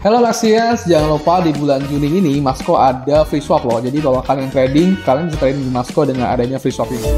Halo Laxias, jangan lupa di bulan Juni ini Masco ada free swap loh. Jadi kalau kalian trading, kalian bisa trading di Masco dengan adanya free swap ini.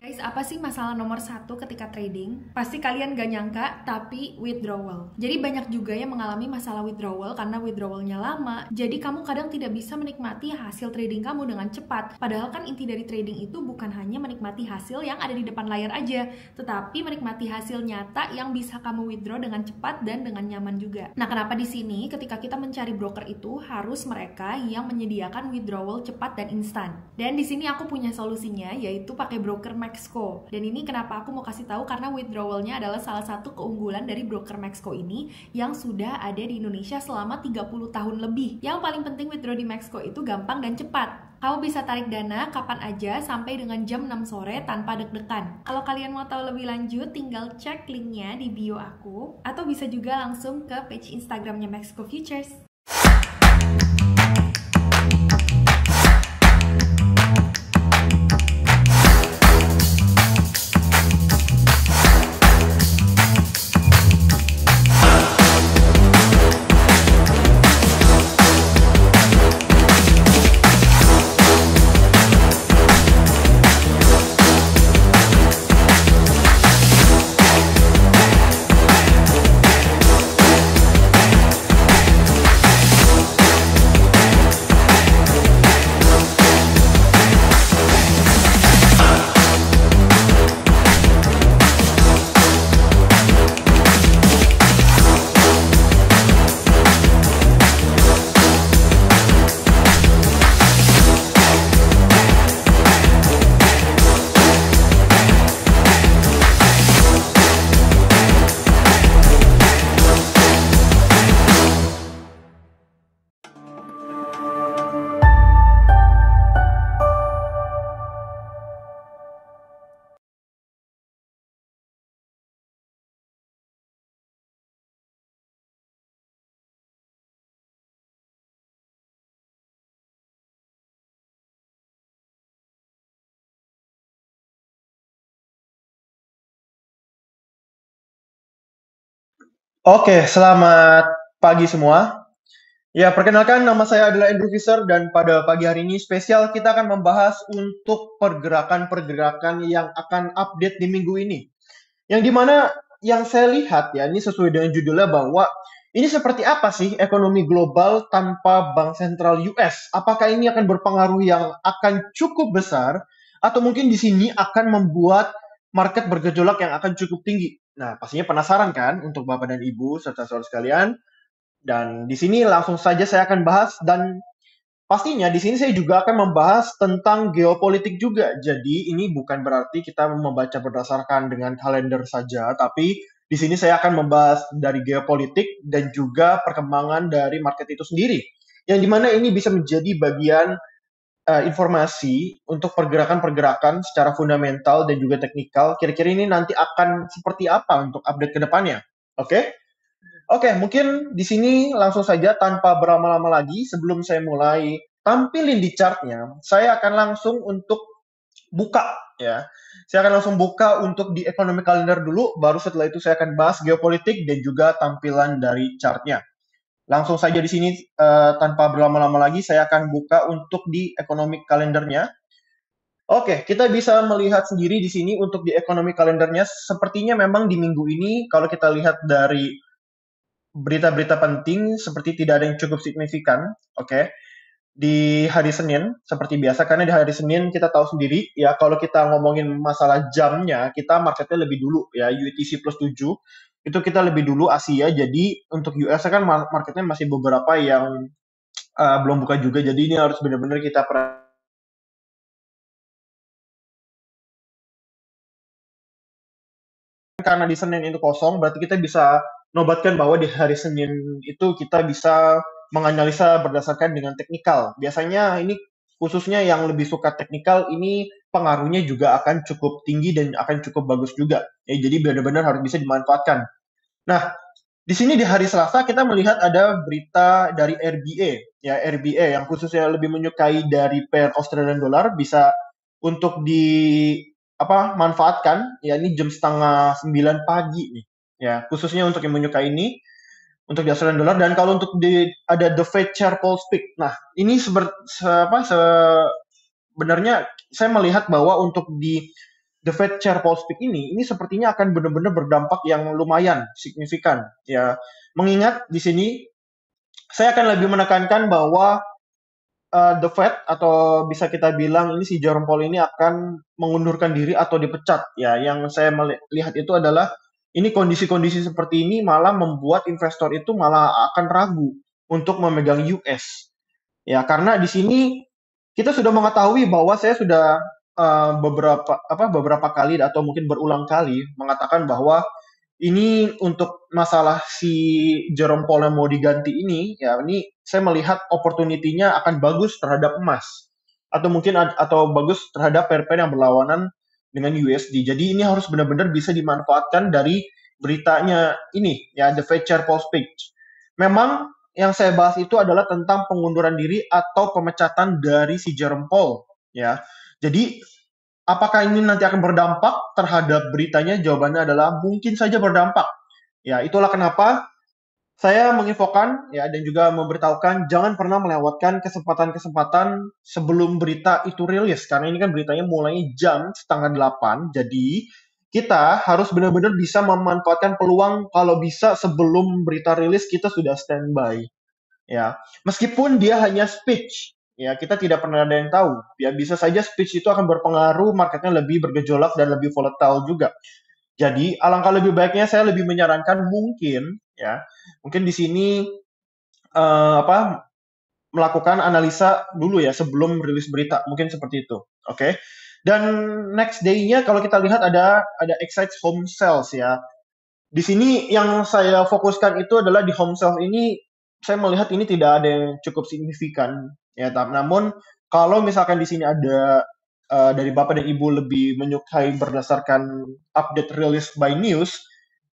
Guys, apa sih masalah nomor satu ketika trading? Pasti kalian gak nyangka, tapi withdrawal. Jadi banyak juga yang mengalami masalah withdrawal karena withdrawalnya lama. Jadi kamu kadang tidak bisa menikmati hasil trading kamu dengan cepat. Padahal kan inti dari trading itu bukan hanya menikmati hasil yang ada di depan layar aja, tetapi menikmati hasil nyata yang bisa kamu withdraw dengan cepat dan dengan nyaman juga. Nah, kenapa di sini ketika kita mencari broker itu harus mereka yang menyediakan withdrawal cepat dan instan. Dan di sini aku punya solusinya, yaitu pakai broker Maxco. Dan ini kenapa aku mau kasih tahu, karena withdrawalnya adalah salah satu keunggulan dari broker Maxco ini yang sudah ada di Indonesia selama 30 tahun lebih. Yang paling penting withdraw di Maxco itu gampang dan cepat. Kamu bisa tarik dana kapan aja sampai dengan jam 6 sore tanpa deg-degan. Kalau kalian mau tahu lebih lanjut, tinggal cek linknya di bio aku, atau bisa juga langsung ke page Instagramnya Maxco Futures. Oke, selamat pagi semua. Ya, perkenalkan nama saya adalah Andrew Fisher dan pada pagi hari ini spesial kita akan membahas untuk pergerakan-pergerakan yang akan update di minggu ini. Yang dimana yang saya lihat ya, ini sesuai dengan judulnya bahwa ini seperti apa sih ekonomi global tanpa Bank Sentral US? Apakah ini akan berpengaruh yang akan cukup besar atau mungkin di sini akan membuat market bergejolak yang akan cukup tinggi? Nah, pastinya penasaran kan untuk Bapak dan Ibu serta saudara sekalian. Dan di sini langsung saja saya akan bahas dan pastinya di sini saya juga akan membahas tentang geopolitik juga. Jadi ini bukan berarti kita membaca berdasarkan dengan kalender saja, tapi di sini saya akan membahas dari geopolitik dan juga perkembangan dari market itu sendiri. Yang dimana ini bisa menjadi bagian informasi untuk pergerakan-pergerakan secara fundamental dan juga teknikal. Kira-kira ini nanti akan seperti apa untuk update ke depannya. Oke? Oke, mungkin di sini langsung saja tanpa berlama-lama lagi, sebelum saya mulai tampilin di chartnya, saya akan langsung untuk buka ya. Saya akan langsung buka untuk di economic calendar dulu, baru setelah itu saya akan bahas geopolitik dan juga tampilan dari chartnya. Langsung saja di sini tanpa berlama-lama lagi, saya akan buka untuk di economic calendarnya. Oke, kita bisa melihat sendiri di sini untuk di economic calendarnya, sepertinya memang di minggu ini kalau kita lihat dari berita-berita penting seperti tidak ada yang cukup signifikan, oke. Di hari Senin seperti biasa, karena di hari Senin kita tahu sendiri ya, kalau kita ngomongin masalah jamnya, kita marketnya lebih dulu ya, UTC plus 7 itu kita lebih dulu Asia. Jadi untuk US kan marketnya masih beberapa yang belum buka juga, jadi ini harus benar-benar kita karena di Senin itu kosong, berarti kita bisa nobatkan bahwa di hari Senin itu kita bisa menganalisa berdasarkan dengan teknikal. Biasanya ini khususnya yang lebih suka teknikal, ini pengaruhnya juga akan cukup tinggi dan akan cukup bagus juga. Ya, jadi benar-benar harus bisa dimanfaatkan. Nah, di sini di hari Selasa kita melihat ada berita dari RBA, ya RBA yang khususnya lebih menyukai dari pair Australian dollar bisa untuk di manfaatkan ya, ini jam setengah 9 pagi nih ya, khususnya untuk yang menyukai ini. untuk di Australian dollar. Dan kalau untuk ada the Fed Chair Paul speak. Nah, ini sebenarnya saya melihat bahwa untuk di the Fed Chair Paul speak ini sepertinya akan benar-benar berdampak yang lumayan signifikan ya. Mengingat di sini saya akan lebih menekankan bahwa the Fed atau bisa kita bilang ini si Jerome Powell ini akan mengundurkan diri atau dipecat ya. Yang saya melihat itu adalah ini kondisi-kondisi seperti ini malah membuat investor itu malah akan ragu untuk memegang US. Ya, karena di sini kita sudah mengetahui bahwa saya sudah beberapa kali atau mungkin berulang kali mengatakan bahwa ini untuk masalah si Jerome Powell yang mau diganti ini, ya ini saya melihat opportunity-nya akan bagus terhadap emas atau mungkin atau bagus terhadap pair-pair yang berlawanan dengan USD. Jadi ini harus benar-benar bisa dimanfaatkan dari beritanya ini ya, the Fed Chair Paul speech. Memang yang saya bahas itu adalah tentang pengunduran diri atau pemecatan dari si Jerome Powell ya. Jadi apakah ini nanti akan berdampak terhadap beritanya? Jawabannya adalah mungkin saja berdampak. Ya, itulah kenapa saya menginfokan ya dan juga memberitahukan jangan pernah melewatkan kesempatan-kesempatan sebelum berita itu rilis karena ini kan beritanya mulai jam 7:30. Jadi kita harus benar-benar bisa memanfaatkan peluang kalau bisa sebelum berita rilis kita sudah standby. Ya, meskipun dia hanya speech, ya kita tidak pernah ada yang tahu. Ya bisa saja speech itu akan berpengaruh, marketnya lebih bergejolak dan lebih volatile juga. Jadi alangkah lebih baiknya saya lebih menyarankan mungkin di sini melakukan analisa dulu ya sebelum rilis berita, mungkin seperti itu. Oke. Dan next day-nya kalau kita lihat ada Excite home sales ya. Di sini yang saya fokuskan itu adalah di home sales ini saya melihat ini tidak ada yang cukup signifikan ya. Namun kalau misalkan di sini ada dari Bapak dan Ibu lebih menyukai berdasarkan update release by news,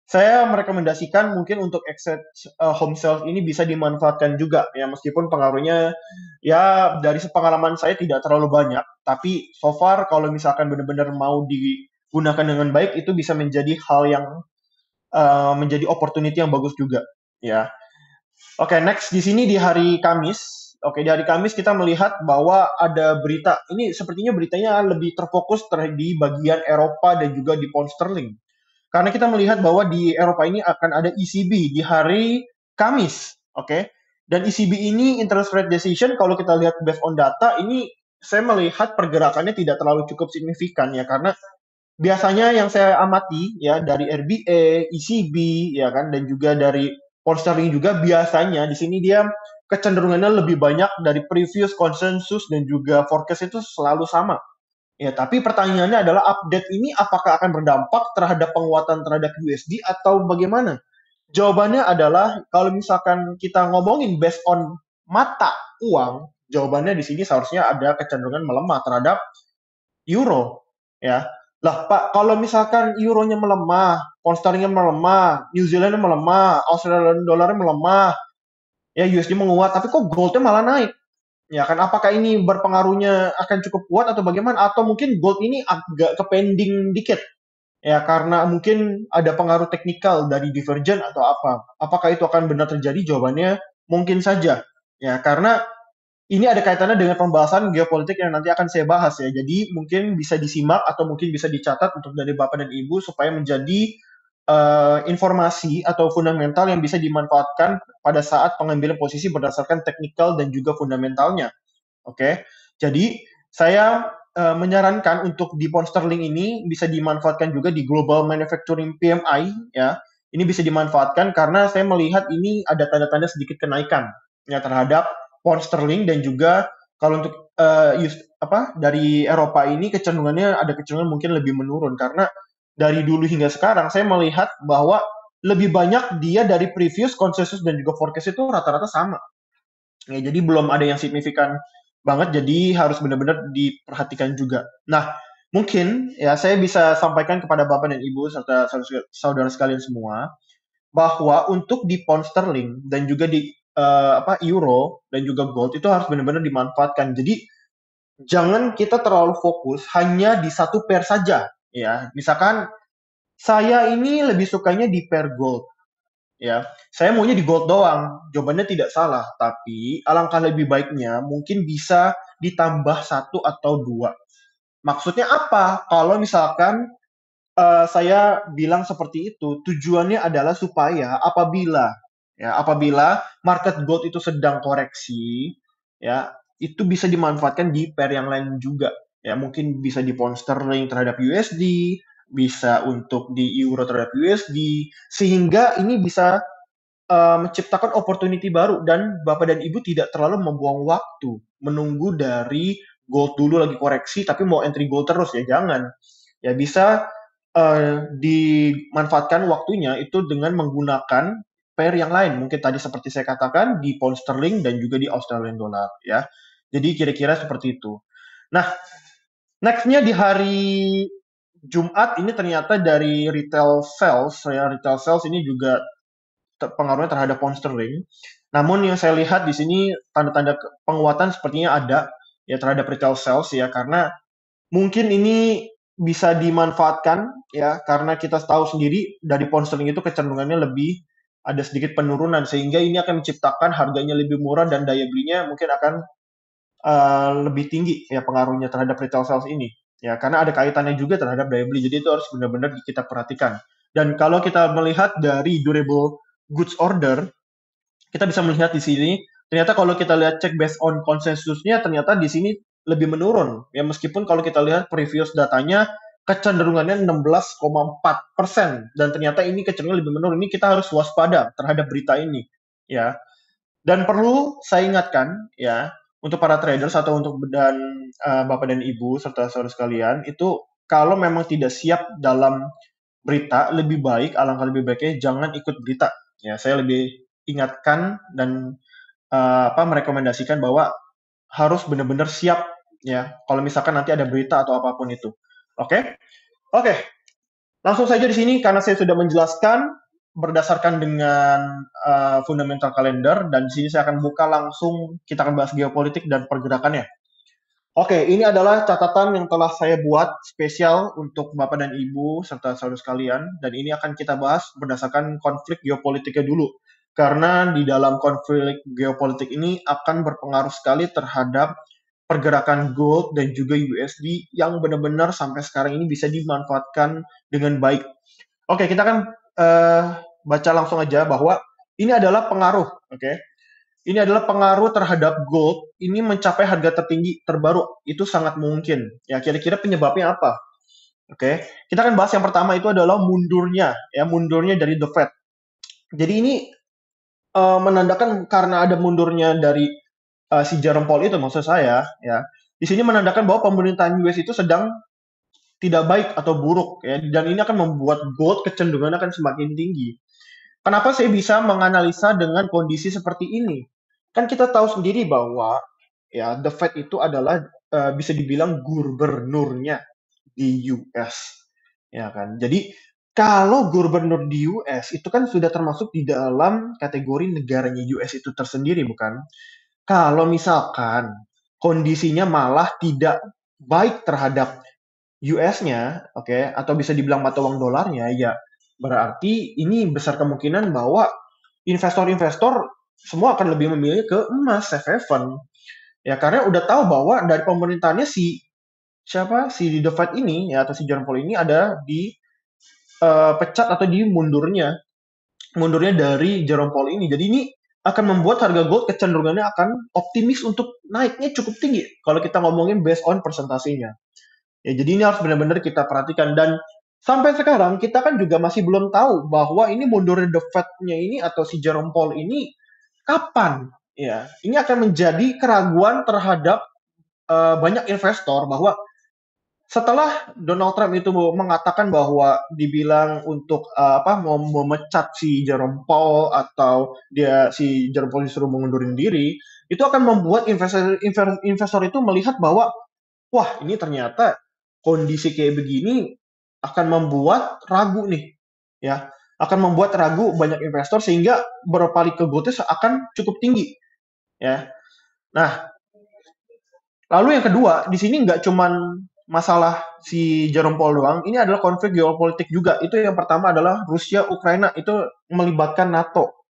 saya merekomendasikan mungkin untuk exit home sales ini bisa dimanfaatkan juga ya meskipun pengaruhnya ya dari pengalaman saya tidak terlalu banyak, tapi so far kalau misalkan benar-benar mau digunakan dengan baik itu bisa menjadi hal yang menjadi opportunity yang bagus juga ya. Oke, next di sini di hari Kamis. Oke, di hari Kamis kita melihat bahwa ada berita. Ini sepertinya beritanya lebih terfokus di bagian Eropa dan juga di pound sterling. Karena kita melihat bahwa di Eropa ini akan ada ECB di hari Kamis. Oke. Dan ECB ini interest rate decision kalau kita lihat based on data ini saya melihat pergerakannya tidak terlalu cukup signifikan ya karena biasanya yang saya amati ya dari RBA, ECB ya kan dan juga dari pound sterling juga biasanya di sini dia kecenderungannya lebih banyak dari previous consensus dan juga forecast itu selalu sama. Ya, tapi pertanyaannya adalah update ini apakah akan berdampak terhadap penguatan terhadap USD atau bagaimana? Jawabannya adalah kalau misalkan kita ngomongin based on mata uang, jawabannya di sini seharusnya ada kecenderungan melemah terhadap euro, ya. Lah, Pak, kalau misalkan euronya melemah, pound sterlingnya melemah, New Zealandnya melemah, Australian dollarnya melemah, ya USD menguat, tapi kok goldnya malah naik? Ya kan, apakah ini berpengaruhnya akan cukup kuat atau bagaimana? Atau mungkin gold ini agak kepending dikit? Ya, karena mungkin ada pengaruh teknikal dari divergen atau apa. Apakah itu akan benar terjadi? Jawabannya mungkin saja. Ya, karena ini ada kaitannya dengan pembahasan geopolitik yang nanti akan saya bahas ya. Jadi mungkin bisa disimak atau mungkin bisa dicatat untuk dari Bapak dan Ibu supaya menjadi informasi atau fundamental yang bisa dimanfaatkan pada saat pengambilan posisi berdasarkan teknikal dan juga fundamentalnya. Oke. Jadi saya menyarankan untuk di pound sterling ini bisa dimanfaatkan juga di global manufacturing PMI ya. Ini bisa dimanfaatkan karena saya melihat ini ada tanda-tanda sedikit kenaikan ya terhadap pound sterling dan juga kalau untuk dari Eropa ini kecenderungannya ada kecenderungan mungkin lebih menurun karena dari dulu hingga sekarang saya melihat bahwa lebih banyak dia dari previous consensus dan juga forecast itu rata-rata sama. Ya, jadi belum ada yang signifikan banget, jadi harus benar-benar diperhatikan juga. Nah, mungkin ya saya bisa sampaikan kepada Bapak dan Ibu serta saudara sekalian semua bahwa untuk di pound sterling dan juga di euro dan juga gold itu harus benar-benar dimanfaatkan. Jadi jangan kita terlalu fokus hanya di satu pair saja ya. Misalkan saya ini lebih sukanya di pair gold. ya. Saya maunya di gold doang. Jawabannya tidak salah, tapi alangkah lebih baiknya mungkin bisa ditambah satu atau dua. Maksudnya apa? Kalau misalkan saya bilang seperti itu, tujuannya adalah supaya apabila market gold itu sedang koreksi, ya, itu bisa dimanfaatkan di pair yang lain juga. Ya, mungkin bisa di pound sterling terhadap USD, bisa untuk di euro terhadap USD, sehingga ini bisa menciptakan opportunity baru dan Bapak dan Ibu tidak terlalu membuang waktu menunggu dari gold dulu lagi koreksi tapi mau entry gold terus, ya jangan. Ya bisa dimanfaatkan waktunya itu dengan menggunakan pair yang lain. Mungkin tadi seperti saya katakan di pound sterling dan juga di Australian dollar, ya. Jadi kira-kira seperti itu. Nah, next-nya di hari Jumat ini ternyata dari retail sales, ya, retail sales ini juga pengaruhnya terhadap pound sterling. Namun yang saya lihat di sini tanda-tanda penguatan sepertinya ada ya terhadap retail sales, ya, karena mungkin ini bisa dimanfaatkan, ya, karena kita tahu sendiri dari pound sterling itu kecenderungannya lebih ada sedikit penurunan, sehingga ini akan menciptakan harganya lebih murah dan daya belinya mungkin akan lebih tinggi ya pengaruhnya terhadap retail sales ini, ya, karena ada kaitannya juga terhadap daya beli. Jadi itu harus benar-benar kita perhatikan. Dan kalau kita melihat dari durable goods order, kita bisa melihat di sini ternyata kalau kita lihat cek based on konsensusnya ternyata di sini lebih menurun, ya, meskipun kalau kita lihat previous datanya kecenderungannya 16,4% dan ternyata ini kecenderungan lebih menurun. Ini kita harus waspada terhadap berita ini, ya. Dan perlu saya ingatkan, ya, untuk para traders atau untuk Bapak dan Ibu serta saudara sekalian, itu kalau memang tidak siap dalam berita, lebih baik, alangkah lebih baiknya jangan ikut berita. Ya, saya lebih ingatkan dan merekomendasikan bahwa harus benar-benar siap, ya, kalau misalkan nanti ada berita atau apapun itu. Oke? Oke. Langsung saja di sini karena saya sudah menjelaskan berdasarkan dengan fundamental calendar dan di sini saya akan buka langsung, kita akan bahas geopolitik dan pergerakannya. Oke, ini adalah catatan yang telah saya buat spesial untuk Bapak dan Ibu serta saudara sekalian dan ini akan kita bahas berdasarkan konflik geopolitiknya dulu. Karena di dalam konflik geopolitik ini akan berpengaruh sekali terhadap pergerakan gold dan juga USD yang benar-benar sampai sekarang ini bisa dimanfaatkan dengan baik. Oke, kita akan baca langsung aja bahwa ini adalah pengaruh, oke. Ini adalah pengaruh terhadap gold ini mencapai harga tertinggi terbaru. Itu sangat mungkin. Ya, kira-kira penyebabnya apa? Oke. Kita akan bahas yang pertama itu adalah mundurnya dari The Fed. Jadi ini menandakan karena ada mundurnya dari si Jerome Powell itu, maksud saya, ya. Di sini menandakan bahwa pemerintahan US itu sedang tidak baik atau buruk, ya, dan ini akan membuat gold kecenderungan akan semakin tinggi. Kenapa saya bisa menganalisa dengan kondisi seperti ini? Kan kita tahu sendiri bahwa ya The Fed itu adalah bisa dibilang gubernurnya di US, ya kan. Jadi kalau gubernur di US itu kan sudah termasuk di dalam kategori negaranya US itu tersendiri, bukan? Kalau misalkan kondisinya malah tidak baik terhadap US-nya, oke, atau bisa dibilang mata uang dolarnya, ya berarti ini besar kemungkinan bahwa investor-investor semua akan lebih memilih ke emas, safe haven. Ya, karena udah tahu bahwa dari pemerintahannya si The Fed ini, ya, atau si Jerome Powell ini ada di pecat atau di mundurnya dari Jerome Powell ini. Jadi ini akan membuat harga gold kecenderungannya akan optimis untuk naiknya cukup tinggi kalau kita ngomongin based on persentasenya. Ya, jadi ini harus benar-benar kita perhatikan dan sampai sekarang kita kan juga masih belum tahu bahwa ini mundurnya The Fed-nya ini atau si Jerome Powell ini kapan. Ya, ini akan menjadi keraguan terhadap banyak investor bahwa setelah Donald Trump itu mengatakan bahwa dibilang untuk mau memecat si Jerome Powell atau si Jerome Powell disuruh mengundurin diri, itu akan membuat investor itu melihat bahwa wah, ini ternyata kondisi kayak begini akan membuat ragu nih, ya, akan membuat ragu banyak investor sehingga berpaling ke gold akan cukup tinggi, ya. Nah, lalu yang kedua di sini nggak cuman masalah si Jerome Powell doang, ini adalah konflik geopolitik juga. Itu yang pertama adalah Rusia Ukraina, itu melibatkan NATO,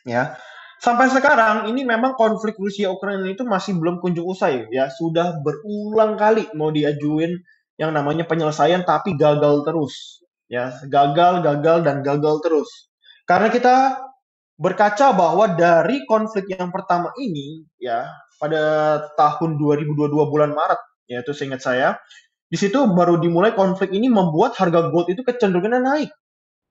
ya. Sampai sekarang ini memang konflik Rusia Ukraina itu masih belum kunjung usai, ya. Sudah berulang kali mau diajuin yang namanya penyelesaian tapi gagal terus. Ya, gagal dan gagal terus. Karena kita berkaca bahwa dari konflik yang pertama ini, ya, pada tahun 2022 bulan Maret, ya itu seingat saya, di situ baru dimulai konflik ini membuat harga gold itu kecenderungannya naik.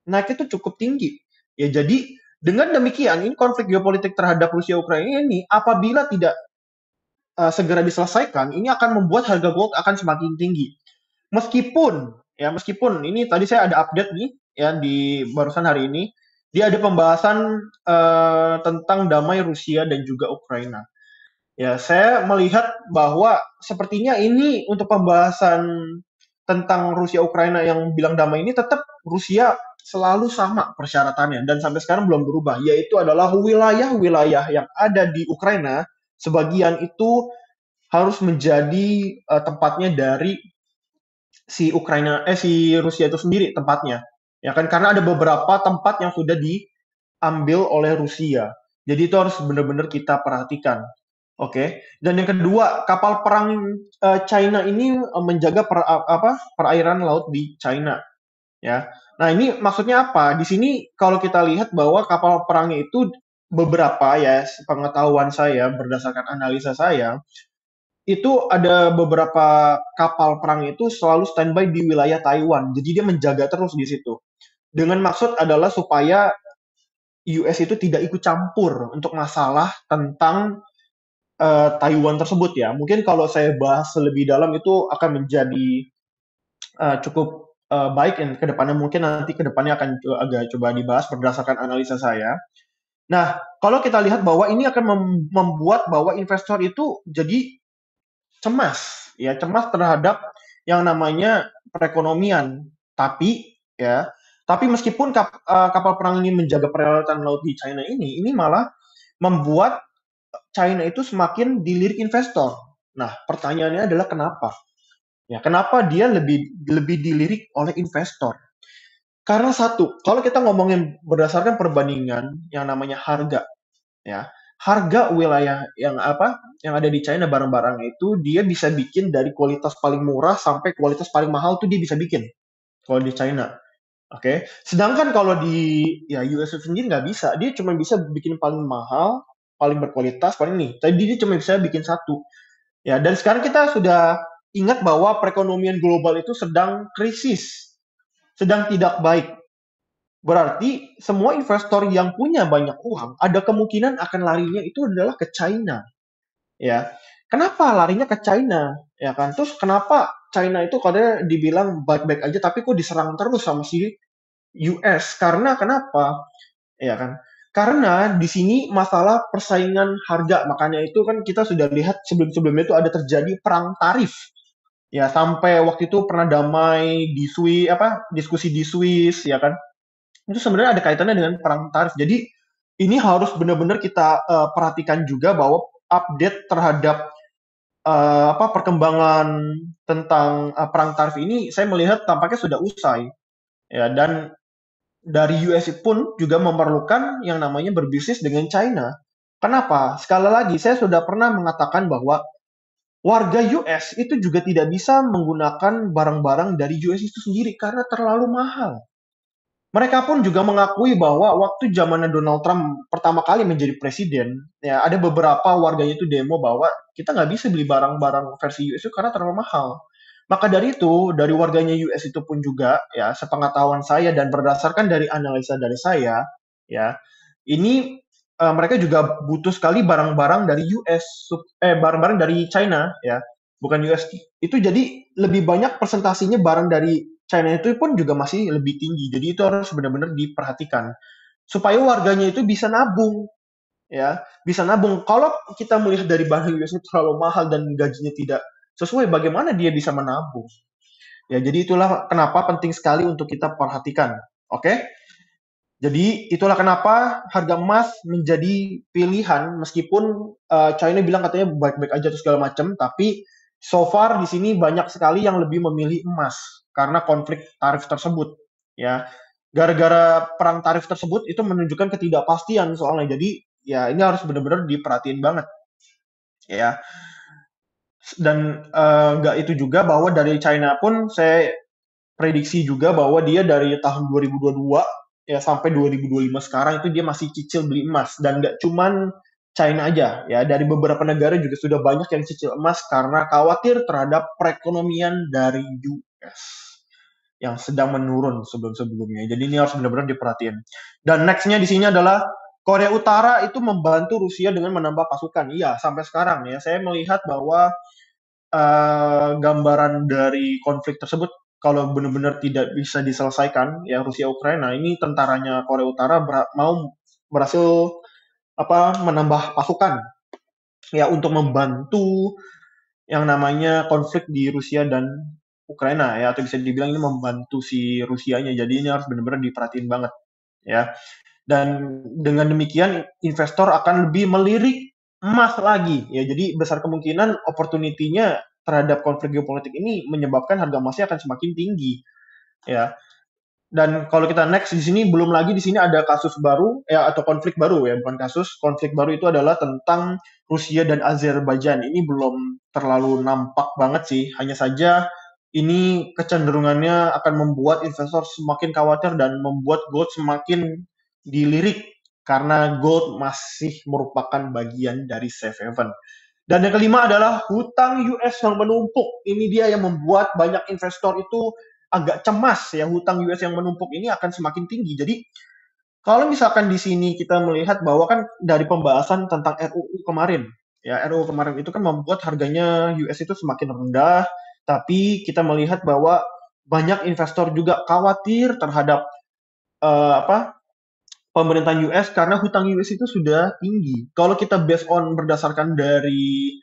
Naik itu cukup tinggi. Ya, jadi dengan demikian ini konflik geopolitik terhadap Rusia Ukraina ini apabila tidak segera diselesaikan, ini akan membuat harga gold akan semakin tinggi. Meskipun ini tadi saya ada update nih ya di barusan hari ini, dia ada pembahasan tentang damai Rusia dan juga Ukraina. Ya, saya melihat bahwa sepertinya ini untuk pembahasan tentang Rusia Ukraina yang bilang damai ini tetap Rusia selalu sama persyaratannya dan sampai sekarang belum berubah, yaitu adalah wilayah-wilayah yang ada di Ukraina sebagian itu harus menjadi tempatnya dari si Rusia itu sendiri tempatnya. Ya kan karena ada beberapa tempat yang sudah diambil oleh Rusia. Jadi itu harus benar-benar kita perhatikan. Oke. Dan yang kedua, kapal perang China ini menjaga perairan laut di China, ya. Nah, ini maksudnya apa? Di sini kalau kita lihat bahwa kapal perangnya itu beberapa ya, pengetahuan saya berdasarkan analisa saya, itu ada beberapa kapal perang itu selalu standby di wilayah Taiwan. Jadi dia menjaga terus di situ. Dengan maksud adalah supaya US itu tidak ikut campur untuk masalah tentang Taiwan tersebut ya. Mungkin kalau saya bahas lebih dalam itu akan menjadi cukup baik ke depannya. Mungkin nanti ke depannya akan agak coba dibahas berdasarkan analisa saya. Nah, kalau kita lihat bahwa ini akan membuat bahwa investor itu jadi cemas terhadap yang namanya perekonomian. Tapi meskipun kapal perang ini menjaga peralatan laut di China ini malah membuat China itu semakin dilirik investor. Nah, pertanyaannya adalah kenapa? Ya, kenapa dia lebih dilirik oleh investor? Karena satu, kalau kita ngomongin berdasarkan perbandingan yang namanya harga, ya, harga wilayah yang ada di China barang-barangnya itu dia bisa bikin dari kualitas paling murah sampai kualitas paling mahal tuh dia bisa bikin kalau di China. Oke. Sedangkan kalau di US sendiri nggak bisa. Dia cuma bisa bikin paling mahal, paling berkualitas, paling nih. Tadi dia cuma bisa bikin satu. Ya, dan sekarang kita sudah ingat bahwa perekonomian global itu sedang krisis, sedang tidak baik. Berarti semua investor yang punya banyak uang ada kemungkinan akan larinya itu adalah ke China. Ya. Kenapa larinya ke China? Ya kan? Terus kenapa China itu kadang dibilang baik-baik aja tapi kok diserang terus sama si US? Karena kenapa? Ya kan? Karena di sini masalah persaingan harga. Makanya itu kan kita sudah lihat sebelum-sebelumnya itu ada terjadi perang tarif. Ya, sampai waktu itu pernah damai di diskusi di Swiss, ya kan? Itu sebenarnya ada kaitannya dengan perang tarif. Jadi ini harus benar-benar kita perhatikan juga bahwa update terhadap perkembangan tentang perang tarif ini saya melihat tampaknya sudah usai. Ya, dan dari US pun juga memerlukan yang namanya berbisnis dengan China. Kenapa? Sekali lagi, saya sudah pernah mengatakan bahwa warga US itu juga tidak bisa menggunakan barang-barang dari US itu sendiri karena terlalu mahal. Mereka pun juga mengakui bahwa waktu zamannya Donald Trump pertama kali menjadi presiden, ya ada beberapa warganya itu demo bahwa kita nggak bisa beli barang-barang versi US itu karena terlalu mahal. Maka dari itu, dari warganya US itu pun juga, ya sepengetahuan saya dan berdasarkan dari analisa dari saya, ya ini mereka juga butuh sekali barang-barang dari barang-barang dari China, ya bukan US. Itu jadi lebih banyak presentasinya barang dari China itu pun juga masih lebih tinggi. Jadi itu harus benar-benar diperhatikan supaya warganya itu bisa nabung, ya bisa nabung. Kalau kita melihat dari barang US itu terlalu mahal dan gajinya tidak sesuai, bagaimana dia bisa menabung? Ya, jadi itulah kenapa penting sekali untuk kita perhatikan. Oke? Jadi itulah kenapa harga emas menjadi pilihan meskipun China bilang katanya baik-baik aja atau segala macam, tapi So far di sini banyak sekali yang lebih memilih emas karena konflik tarif tersebut, ya. Gara-gara perang tarif tersebut itu menunjukkan ketidakpastian soalnya. Jadi ya ini harus benar-benar diperhatiin banget, ya. Dan nggak itu juga bahwa dari China pun saya prediksi juga bahwa dia dari tahun 2022 ya sampai 2025 sekarang itu dia masih cicil beli emas, dan nggak cuman China aja ya, dari beberapa negara juga sudah banyak yang cicil emas karena khawatir terhadap perekonomian dari US yang sedang menurun sebelum-sebelumnya. Jadi ini harus benar-benar diperhatiin. Dan nextnya di sini adalah Korea Utara itu membantu Rusia dengan menambah pasukan. Iya, sampai sekarang ya saya melihat bahwa gambaran dari konflik tersebut kalau benar-benar tidak bisa diselesaikan ya Rusia Ukraina, ini tentaranya Korea Utara mau berhasil menambah pasukan ya untuk membantu yang namanya konflik di Rusia dan Ukraina ya, atau bisa dibilang ini membantu si Rusianya. Jadi ini harus benar-benar diperhatiin banget ya. Dan dengan demikian investor akan lebih melirik emas lagi ya. Jadi besar kemungkinan opportunity-nya terhadap konflik geopolitik ini menyebabkan harga emasnya akan semakin tinggi ya. Dan kalau kita next di sini, belum lagi di sini ada kasus baru ya, atau konflik baru ya, bukan kasus. Konflik baru itu adalah tentang Rusia dan Azerbaijan. Ini belum terlalu nampak banget sih. Hanya saja ini kecenderungannya akan membuat investor semakin khawatir dan membuat gold semakin dilirik karena gold masih merupakan bagian dari safe haven. Dan yang kelima adalah hutang US yang menumpuk. Ini dia yang membuat banyak investor itu agak cemas ya, hutang US yang menumpuk ini akan semakin tinggi. Jadi kalau misalkan di sini kita melihat bahwa kan dari pembahasan tentang RUU kemarin, ya RUU kemarin itu kan membuat harganya US itu semakin rendah, tapi kita melihat bahwa banyak investor juga khawatir terhadap pemerintahan US karena hutang US itu sudah tinggi. Kalau kita based on berdasarkan dari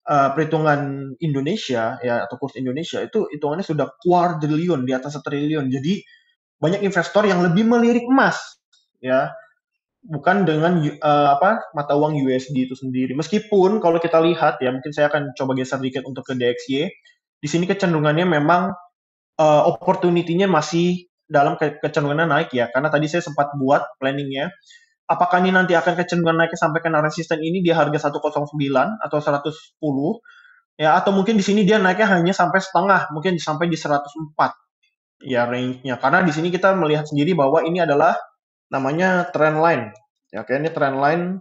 perhitungan Indonesia ya, atau kurs Indonesia itu hitungannya sudah kuadriliun, di atas triliun. Jadi banyak investor yang lebih melirik emas ya, bukan dengan mata uang USD itu sendiri. Meskipun kalau kita lihat ya, mungkin saya akan coba geser dikit untuk ke DXY. Di sini kecenderungannya memang opportunity-nya masih dalam kecenderungan naik ya, karena tadi saya sempat buat planningnya. Apakah ini nanti akan kecenderungan naik sampai kena resisten ini di harga 109 atau 110 ya, atau mungkin di sini dia naiknya hanya sampai setengah, mungkin sampai di 104 ya range-nya. Karena di sini kita melihat sendiri bahwa ini adalah namanya trend line. Ya, oke, ini trend line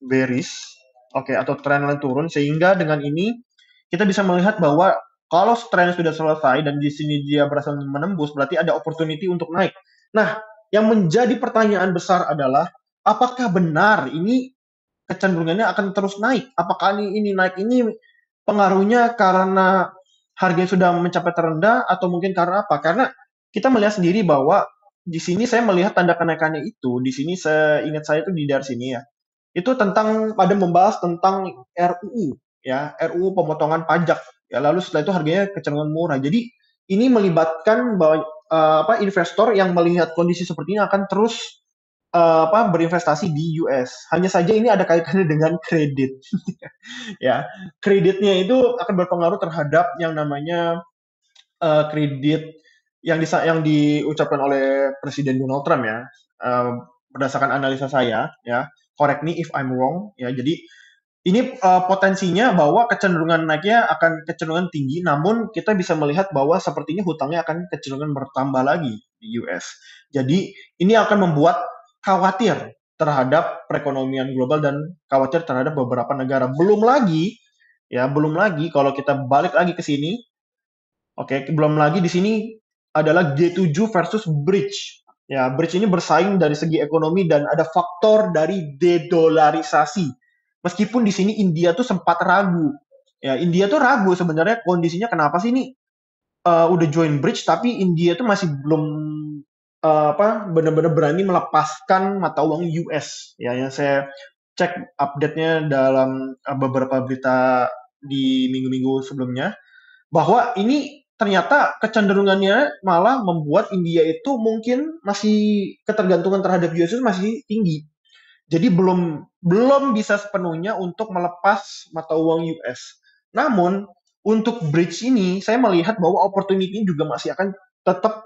bearish. Oke, atau trend line turun, sehingga dengan ini kita bisa melihat bahwa kalau trend sudah selesai dan di sini dia berhasil menembus, berarti ada opportunity untuk naik. Nah, yang menjadi pertanyaan besar adalah apakah benar ini kecenderungannya akan terus naik? Apakah ini naik ini pengaruhnya karena harganya sudah mencapai terendah atau mungkin karena apa? Karena kita melihat sendiri bahwa di sini saya melihat tanda kenaikannya itu, di sini saya ingat saya itu di dari sini ya. Itu tentang pada membahas tentang RUU ya, RUU pemotongan pajak. Ya, lalu setelah itu harganya kecenderungan murah. Jadi ini melibatkan bahwa investor yang melihat kondisi seperti ini akan terus berinvestasi di US. Hanya saja ini ada kaitannya dengan kredit. Ya, kreditnya itu akan berpengaruh terhadap yang namanya kredit yang diucapkan oleh Presiden Donald Trump ya. Berdasarkan analisa saya ya, correct me if I'm wrong ya. Jadi ini potensinya bahwa kecenderungan naiknya akan kecenderungan tinggi, namun kita bisa melihat bahwa sepertinya hutangnya akan kecenderungan bertambah lagi di US. Jadi ini akan membuat khawatir terhadap perekonomian global dan khawatir terhadap beberapa negara. Belum lagi kalau kita balik lagi ke sini, oke, belum lagi di sini adalah G7 versus bridge. Ya, bridge ini bersaing dari segi ekonomi dan ada faktor dari dedolarisasi. Meskipun di sini India tuh sempat ragu. Ya, India tuh ragu sebenarnya kondisinya kenapa sih ini udah join bridge tapi India tuh masih belum benar-benar berani melepaskan mata uang US. Ya, yang saya cek update-nya dalam beberapa berita di minggu-minggu sebelumnya, bahwa ini ternyata kecenderungannya malah membuat India itu mungkin masih ketergantungan terhadap US itu masih tinggi. Jadi belum bisa sepenuhnya untuk melepas mata uang US. Namun untuk bridge ini saya melihat bahwa opportunity juga masih akan tetap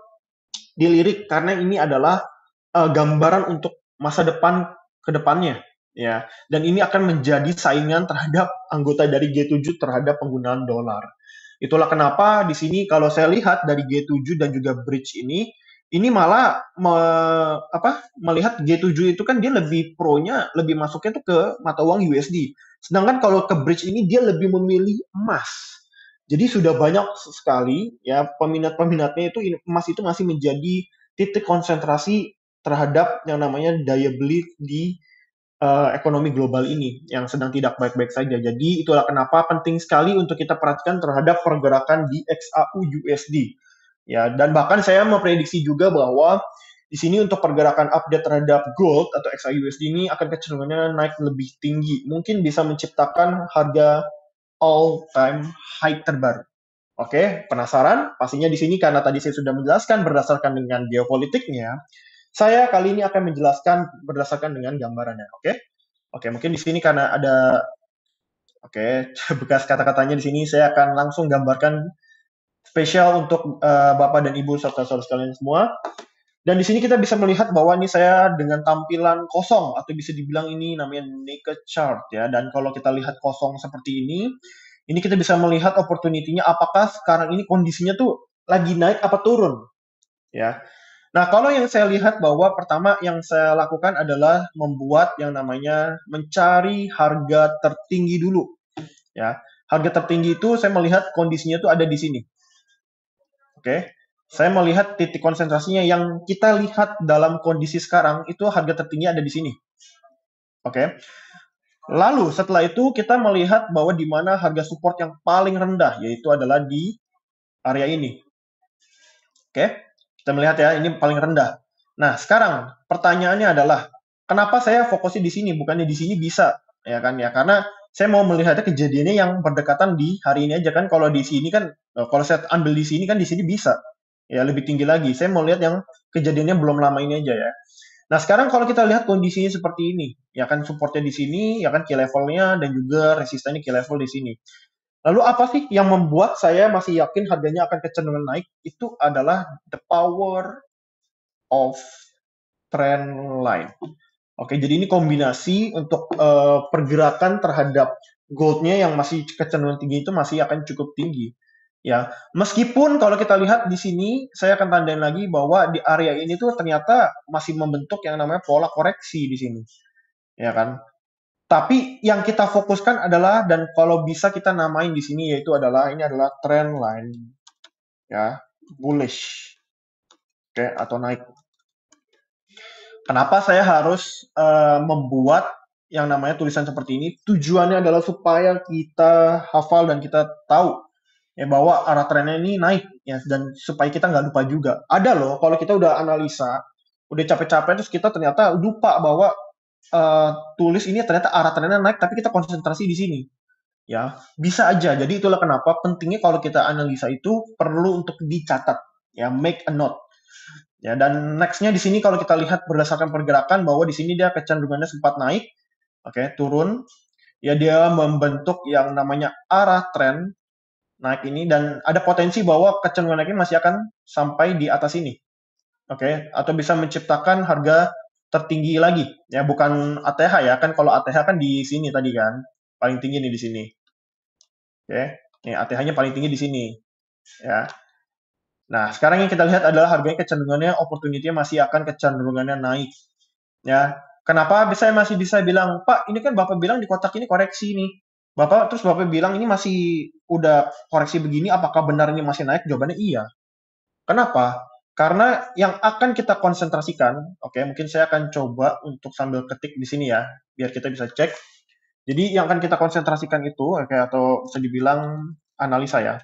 dilirik karena ini adalah gambaran untuk masa depan ke depannya, ya. Dan ini akan menjadi saingan terhadap anggota dari G7 terhadap penggunaan dolar. Itulah kenapa di sini kalau saya lihat dari G7 dan juga bridge ini malah melihat G7 itu kan dia lebih pro-nya, lebih masuknya tuh ke mata uang USD. Sedangkan kalau ke bridge ini dia lebih memilih emas. Jadi sudah banyak sekali ya peminat-peminatnya itu emas itu masih menjadi titik konsentrasi terhadap yang namanya daya beli di ekonomi global ini yang sedang tidak baik-baik saja. Jadi itulah kenapa penting sekali untuk kita perhatikan terhadap pergerakan di XAU USD. Ya, dan bahkan saya memprediksi juga bahwa di sini untuk pergerakan update terhadap gold atau XAU USD ini akan kecenderungannya naik lebih tinggi. Mungkin bisa menciptakan harga all time high terbaru. Oke, penasaran? Pastinya di sini karena tadi saya sudah menjelaskan berdasarkan dengan geopolitiknya, saya kali ini akan menjelaskan berdasarkan dengan gambarannya. Oke? Oke, mungkin di sini karena ada bekas kata-katanya di sini, saya akan langsung gambarkan spesial untuk Bapak dan Ibu serta saudara sekalian semua. Dan di sini kita bisa melihat bahwa ini saya dengan tampilan kosong atau bisa dibilang ini namanya naked chart ya. Dan kalau kita lihat kosong seperti ini kita bisa melihat opportunity-nya apakah sekarang ini kondisinya tuh lagi naik apa turun ya. Nah, kalau yang saya lihat bahwa pertama yang saya lakukan adalah membuat yang namanya mencari harga tertinggi dulu ya. Harga tertinggi itu saya melihat kondisinya tuh ada di sini. Oke. Saya melihat titik konsentrasinya yang kita lihat dalam kondisi sekarang itu harga tertinggi ada di sini. Oke. Lalu setelah itu kita melihat bahwa di mana harga support yang paling rendah yaitu adalah di area ini. Oke. Kita melihat ya ini paling rendah. Nah, sekarang pertanyaannya adalah kenapa saya fokusnya di sini bukannya di sini bisa ya kan ya? Karena saya mau melihatnya kejadiannya yang berdekatan di hari ini aja kan. Kalau di sini kan kalau saya ambil di sini kan di sini bisa ya lebih tinggi lagi. Saya mau lihat yang kejadiannya belum lama ini aja ya. Nah, sekarang kalau kita lihat kondisinya seperti ini, ya kan supportnya di sini, ya kan key levelnya dan juga resistannya key level di sini. Lalu apa sih yang membuat saya masih yakin harganya akan kecenderungan naik? Itu adalah the power of trend line. Oke, jadi ini kombinasi untuk pergerakan terhadap goldnya yang masih kecenderungan tinggi itu masih akan cukup tinggi. Ya, meskipun kalau kita lihat di sini, saya akan tandain lagi bahwa di area ini tuh ternyata masih membentuk yang namanya pola koreksi di sini, ya kan? Tapi yang kita fokuskan adalah dan kalau bisa kita namain di sini yaitu adalah ini adalah trend line, ya, bullish, oke, atau naik. Kenapa saya harus membuat yang namanya tulisan seperti ini? Tujuannya adalah supaya kita hafal dan kita tahu ya bahwa arah trennya ini naik ya dan supaya kita nggak lupa juga. Ada loh kalau kita udah analisa, udah capek-capek terus kita ternyata lupa bahwa tulis ini ternyata arah trennya naik tapi kita konsentrasi di sini. Ya, bisa aja. Jadi itulah kenapa pentingnya kalau kita analisa itu perlu untuk dicatat ya, make a note. Ya, dan next-nya di sini kalau kita lihat berdasarkan pergerakan bahwa di sini dia kecenderungannya sempat naik, oke, turun. Ya dia membentuk yang namanya arah tren naik ini dan ada potensi bahwa kecenderungan naiknya masih akan sampai di atas ini. Oke, atau bisa menciptakan harga tertinggi lagi. Ya, bukan ATH ya, kan kalau ATH kan di sini tadi kan. Paling tinggi nih di sini. Oke. Nih ATH-nya paling tinggi di sini. Ya. Nah, sekarang yang kita lihat adalah harganya kecenderungannya opportunity-nya masih akan kecenderungannya naik. Ya. Kenapa saya masih bisa bilang, "Pak, ini kan Bapak bilang di kotak ini koreksi nih." Bapak bilang ini masih udah koreksi begini, apakah benar ini masih naik? Jawabannya iya. Kenapa? Karena yang akan kita konsentrasikan, oke, mungkin saya akan coba untuk sambil ketik di sini ya, biar kita bisa cek. Jadi yang akan kita konsentrasikan itu, oke, atau bisa dibilang analisa ya.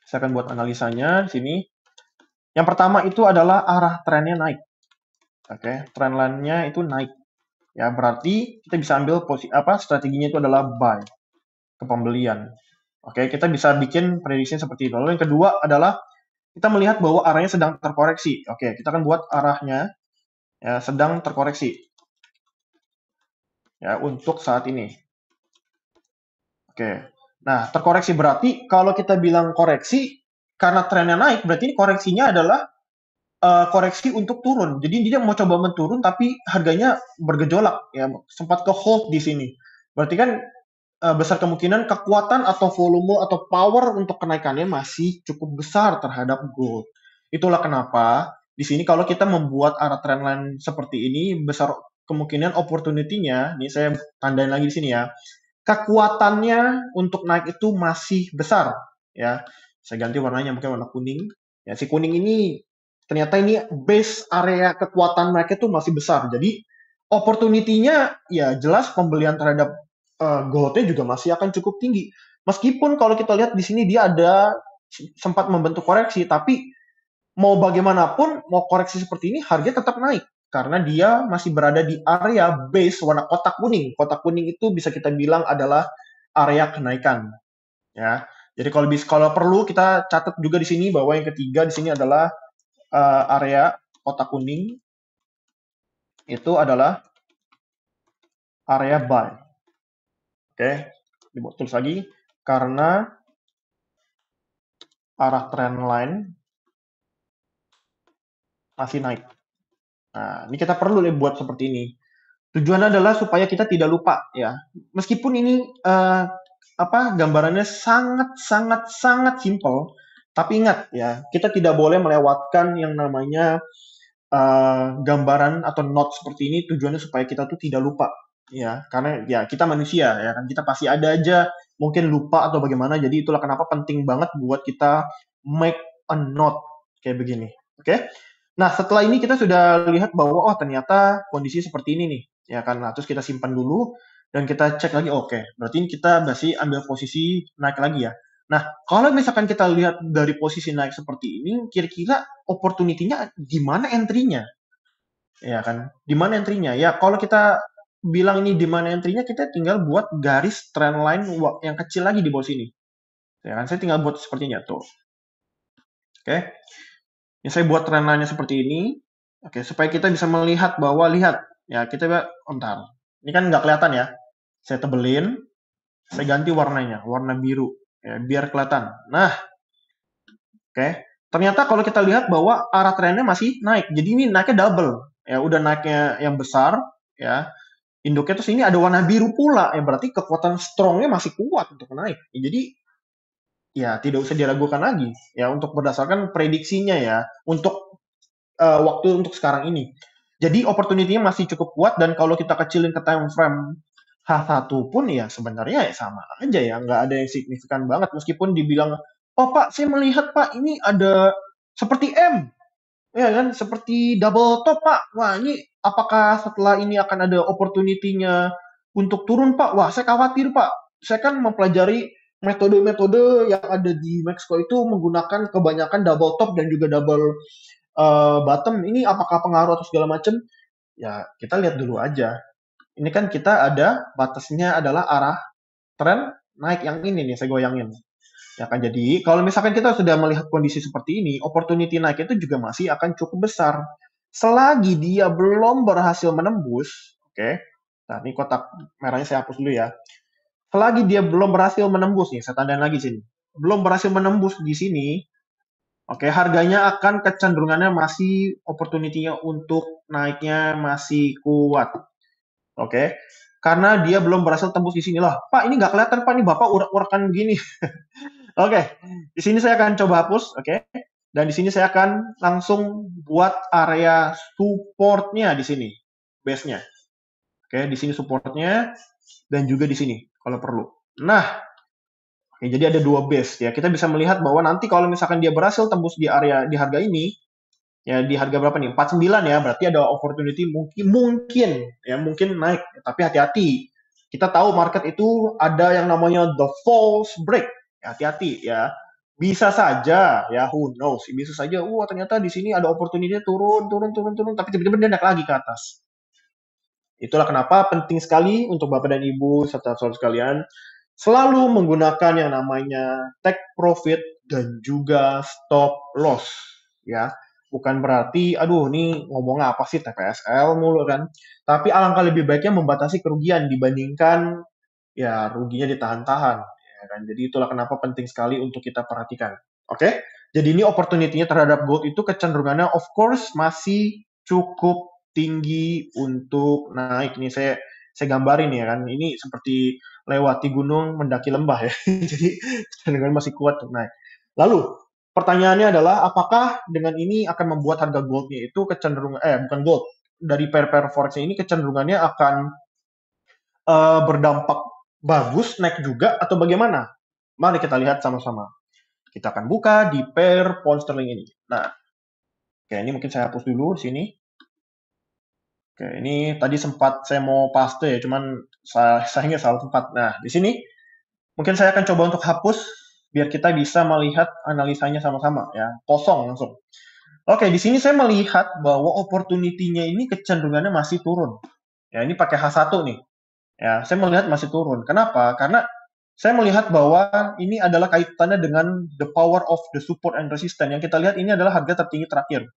Saya akan buat analisanya di sini. Yang pertama itu adalah arah trennya naik. Oke, trend line-nya itu naik. Ya, berarti kita bisa ambil strateginya itu adalah buy ke pembelian. Oke, kita bisa bikin prediksi seperti itu. Lalu yang kedua adalah kita melihat bahwa arahnya sedang terkoreksi. Oke, kita akan buat arahnya ya sedang terkoreksi. Ya, untuk saat ini. Oke. Nah, terkoreksi berarti kalau kita bilang koreksi karena trennya naik, berarti ini koreksinya adalah koreksi untuk turun. Jadi dia mau coba menturun tapi harganya bergejolak ya, sempat ke hold di sini. Berarti kan besar kemungkinan kekuatan atau volume atau power untuk kenaikannya masih cukup besar terhadap gold. Itulah kenapa di sini kalau kita membuat arah trendline seperti ini, besar kemungkinan opportunity-nya, ini saya tandain lagi di sini ya, kekuatannya untuk naik itu masih besar ya. Saya ganti warnanya mungkin warna kuning. Ya, si kuning ini ternyata ini base area kekuatan mereka itu masih besar. Jadi opportunity-nya ya jelas pembelian terhadap gold-nya juga masih akan cukup tinggi. Meskipun kalau kita lihat di sini dia ada sempat membentuk koreksi, tapi mau bagaimanapun, mau koreksi seperti ini, harga tetap naik. Karena dia masih berada di area base warna kotak kuning. Kotak kuning itu bisa kita bilang adalah area kenaikan. Ya, jadi kalau perlu kita catat juga di sini bahwa yang ketiga di sini adalah area kotak kuning itu adalah area buy. Oke, dibuat tulis lagi karena arah trend line masih naik. Nah, ini kita perlu buat seperti ini. Tujuannya adalah supaya kita tidak lupa ya. Meskipun ini gambarannya sangat simpel, tapi ingat ya, kita tidak boleh melewatkan yang namanya gambaran atau note seperti ini. Tujuannya supaya kita tuh tidak lupa ya, karena ya kita manusia ya kan, kita pasti ada aja mungkin lupa atau bagaimana. Jadi itulah kenapa penting banget buat kita make a note kayak begini. Oke? Nah, setelah ini kita sudah lihat bahwa oh ternyata kondisi seperti ini nih, ya kan. Nah, terus kita simpan dulu dan kita cek lagi, oke, berarti kita masih ambil posisi naik lagi ya. Nah, kalau misalkan kita lihat dari posisi naik seperti ini, kira-kira opportunity-nya di mana entry-nya? Ya kan, di mana entry-nya? Ya, kalau kita bilang ini di mana entry-nya, kita tinggal buat garis trend line yang kecil lagi di bawah sini. Ya kan, saya tinggal buat sepertinya tuh. Oke. Ini saya buat trend line-nya seperti ini. Oke, supaya kita bisa melihat bahwa lihat ya kita bentar. Ini kan nggak kelihatan ya. Saya tebelin, saya ganti warnanya, warna biru ya, biar kelihatan. Nah, oke. Ternyata kalau kita lihat bahwa arah trennya masih naik. Jadi ini naiknya double. Ya, udah naiknya yang besar ya. Induknya terus ini ada warna biru pula. Ya berarti kekuatan strongnya masih kuat untuk naik. Ya, jadi ya tidak usah diragukan lagi ya untuk berdasarkan prediksinya ya untuk waktu untuk sekarang ini. Jadi opportunity-nya masih cukup kuat dan kalau kita kecilin ke time frame H1 pun ya sebenarnya ya sama aja ya, nggak ada yang signifikan banget meskipun dibilang, oh Pak, saya melihat Pak ini ada seperti M, ya kan, seperti double top Pak. Wah ini apakah setelah ini akan ada opportunity-nya untuk turun Pak? Wah saya khawatir Pak. Saya kan mempelajari metode-metode yang ada di Mexico itu menggunakan kebanyakan double top dan juga double bottom. Ini apakah pengaruh atau segala macam? Ya kita lihat dulu aja. Ini kan kita ada batasnya adalah arah tren naik yang ini nih, saya goyangin. Ya kan, jadi kalau misalkan kita sudah melihat kondisi seperti ini, opportunity naik itu juga masih akan cukup besar. Selagi dia belum berhasil menembus, oke. Nah, ini kotak merahnya saya hapus dulu ya. Selagi dia belum berhasil menembus nih, saya tandain lagi sini. Belum berhasil menembus di sini, oke, harganya akan kecenderungannya masih opportunity-nya untuk naiknya masih kuat. Oke. Karena dia belum berhasil tembus di sini lah. Pak, ini nggak kelihatan Pak, ini Bapak urak-urakan begini. Oke. Di sini saya akan coba hapus, oke. Dan di sini saya akan langsung buat area supportnya di sini, base-nya. Oke, di sini supportnya dan juga di sini kalau perlu. Nah, oke, jadi ada dua base ya. Kita bisa melihat bahwa nanti kalau misalkan dia berhasil tembus di area di harga ini, ya di harga berapa nih? 49 ya, berarti ada opportunity mungkin naik, tapi hati-hati. Kita tahu market itu ada yang namanya the false break. Hati-hati ya. Bisa saja ya, who knows. Bisa saja ternyata di sini ada opportunity turun, tapi tiba-tiba dia naik lagi ke atas. Itulah kenapa penting sekali untuk Bapak dan Ibu serta saudara sekalian selalu menggunakan yang namanya take profit dan juga stop loss ya. Bukan berarti aduh ini ngomongnya apa sih TPSL mulu kan. Tapi alangkah lebih baiknya membatasi kerugian dibandingkan ya ruginya ditahan-tahan. ya kan? Jadi itulah kenapa penting sekali untuk kita perhatikan. Oke? Jadi ini opportunity-nya terhadap gold itu kecenderungannya of course masih cukup tinggi untuk naik. Nih saya gambarin ya kan. Ini seperti lewati gunung mendaki lembah ya. Jadi kecenderungan masih kuat untuk naik. Lalu pertanyaannya adalah apakah dengan ini akan membuat harga goldnya itu kecenderungan bukan gold, dari pair forex ini kecenderungannya akan berdampak bagus naik juga atau bagaimana? Mari kita lihat sama-sama. Kita akan buka di pair pound sterling ini. Nah, oke, ini mungkin saya hapus dulu sini. Oke, ini tadi sempat saya mau paste ya, cuman saya salah tempat. Nah, di sini mungkin saya akan coba untuk hapus biar kita bisa melihat analisanya sama-sama ya, kosong langsung. Oke, di sini saya melihat bahwa opportunity-nya ini kecenderungannya masih turun. Ya, ini pakai H1 nih. Ya, saya melihat masih turun. Kenapa? Karena saya melihat bahwa ini adalah kaitannya dengan the power of the support and resistance. Yang kita lihat ini adalah harga tertinggi terakhir.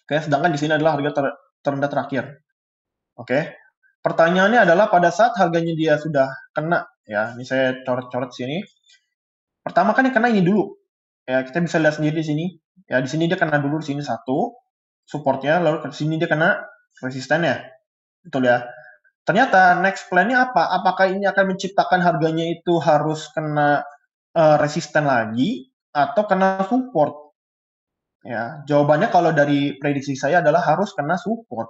Oke, sedangkan di sini adalah harga terendah terakhir. Oke. Pertanyaannya adalah pada saat harganya dia sudah kena, ya, ini saya coret-coret sini. Pertama kan yang kena ini dulu. Ya, kita bisa lihat sendiri di sini. Ya, di sini dia kena dulu di sini satu supportnya, lalu di sini dia kena resistennya. Betul ya. Ternyata next plan-nya apa? Apakah ini akan menciptakan harganya itu harus kena resisten lagi atau kena support? Ya, jawabannya kalau dari prediksi saya adalah harus kena support.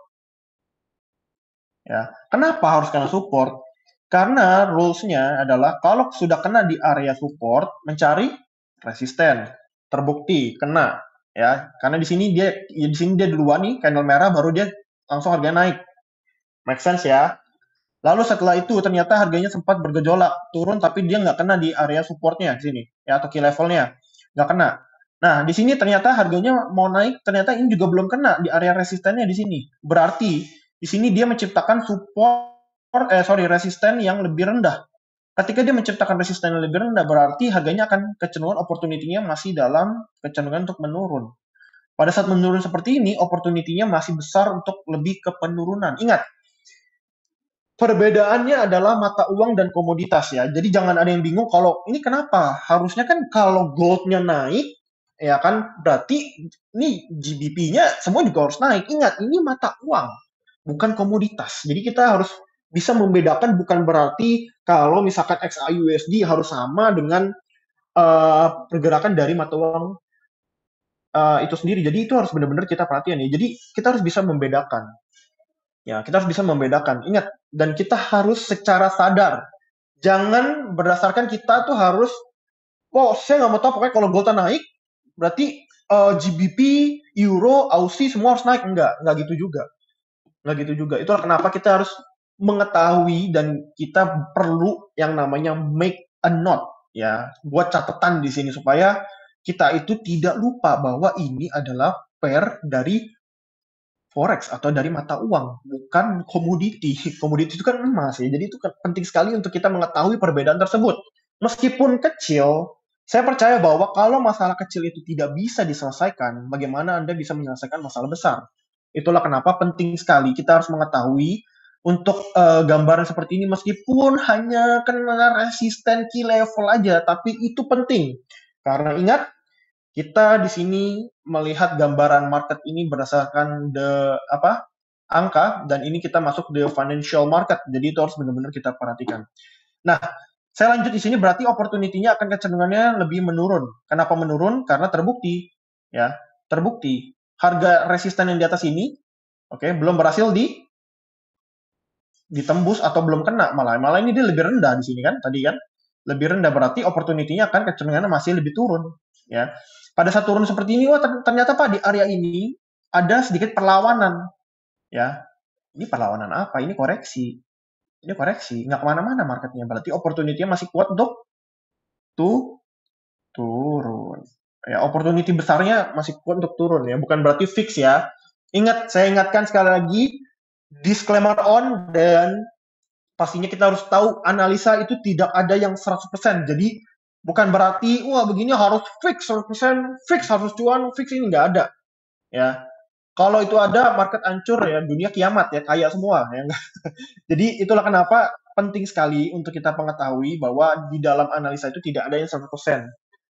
Ya, kenapa harus kena support? Karena rules-nya adalah kalau sudah kena di area support, mencari resisten. Terbukti kena, ya. Karena di sini dia duluan nih, candle merah, baru dia langsung harga naik. Make sense ya? Lalu setelah itu ternyata harganya sempat bergejolak, turun tapi dia nggak kena di area supportnya di sini, ya, atau key levelnya, nggak kena. Nah, di sini ternyata harganya mau naik, ternyata ini juga belum kena di area resistennya di sini. Berarti di sini dia menciptakan resisten yang lebih rendah. Ketika dia menciptakan resisten yang lebih rendah, berarti harganya akan kecenderungan opportunity-nya masih dalam kecenderungan untuk menurun. Pada saat menurun seperti ini, opportunity-nya masih besar untuk lebih ke penurunan. Ingat, perbedaannya adalah mata uang dan komoditas ya. Jadi jangan ada yang bingung kalau ini kenapa? Harusnya kan kalau goldnya naik, ya kan berarti ini GBP-nya semua juga harus naik. Ingat, ini mata uang, bukan komoditas. Jadi kita harus bisa membedakan, bukan berarti kalau misalkan XAUSD harus sama dengan pergerakan dari mata uang itu sendiri. Jadi itu harus benar-benar kita perhatian ya. Jadi kita harus bisa membedakan. Ya, kita harus bisa membedakan. Ingat, dan kita harus secara sadar. Jangan berdasarkan kita tuh harus, saya nggak mau tahu, pokoknya kalau goldnya naik, berarti GBP, Euro, Aussie, semua harus naik. Nggak gitu juga. Nggak gitu juga. Itulah kenapa kita harus mengetahui dan kita perlu yang namanya make a note. Ya, buat catatan di sini supaya kita itu tidak lupa bahwa ini adalah pair dari forex atau dari mata uang, bukan komoditi. Komoditi itu kan emas ya. Jadi itu penting sekali untuk kita mengetahui perbedaan tersebut. Meskipun kecil, saya percaya bahwa kalau masalah kecil itu tidak bisa diselesaikan, bagaimana Anda bisa menyelesaikan masalah besar? Itulah kenapa penting sekali kita harus mengetahui untuk gambaran seperti ini, meskipun hanya kena resisten key level aja, tapi itu penting. Karena ingat, kita di sini melihat gambaran market ini berdasarkan angka, dan ini kita masuk the financial market. Jadi itu harus benar-benar kita perhatikan. Nah, saya lanjut di sini, berarti opportunity-nya akan kecenderungannya lebih menurun. Kenapa menurun? Karena terbukti harga resisten yang di atas ini, belum berhasil ditembus atau belum kena, malah ini dia lebih rendah di sini kan, tadi kan lebih rendah, berarti opportunity-nya akan kecenderungannya masih lebih turun, ya. Pada saat turun seperti ini, ternyata Pak di area ini ada sedikit perlawanan, ya. Ini perlawanan apa? Ini koreksi, nggak kemana-mana marketnya, berarti opportunity-nya masih kuat untuk turun. Ya, opportunity besarnya masih kuat untuk turun ya, bukan berarti fix ya. Ingat, saya ingatkan sekali lagi, disclaimer on, dan pastinya kita harus tahu analisa itu tidak ada yang 100%. Jadi bukan berarti begini harus fix 100%, fix harus cuan, fix, ini nggak ada. Ya. Kalau itu ada, market hancur ya, dunia kiamat ya, kaya semua ya. Jadi itulah kenapa penting sekali untuk kita mengetahui bahwa di dalam analisa itu tidak ada yang 100%.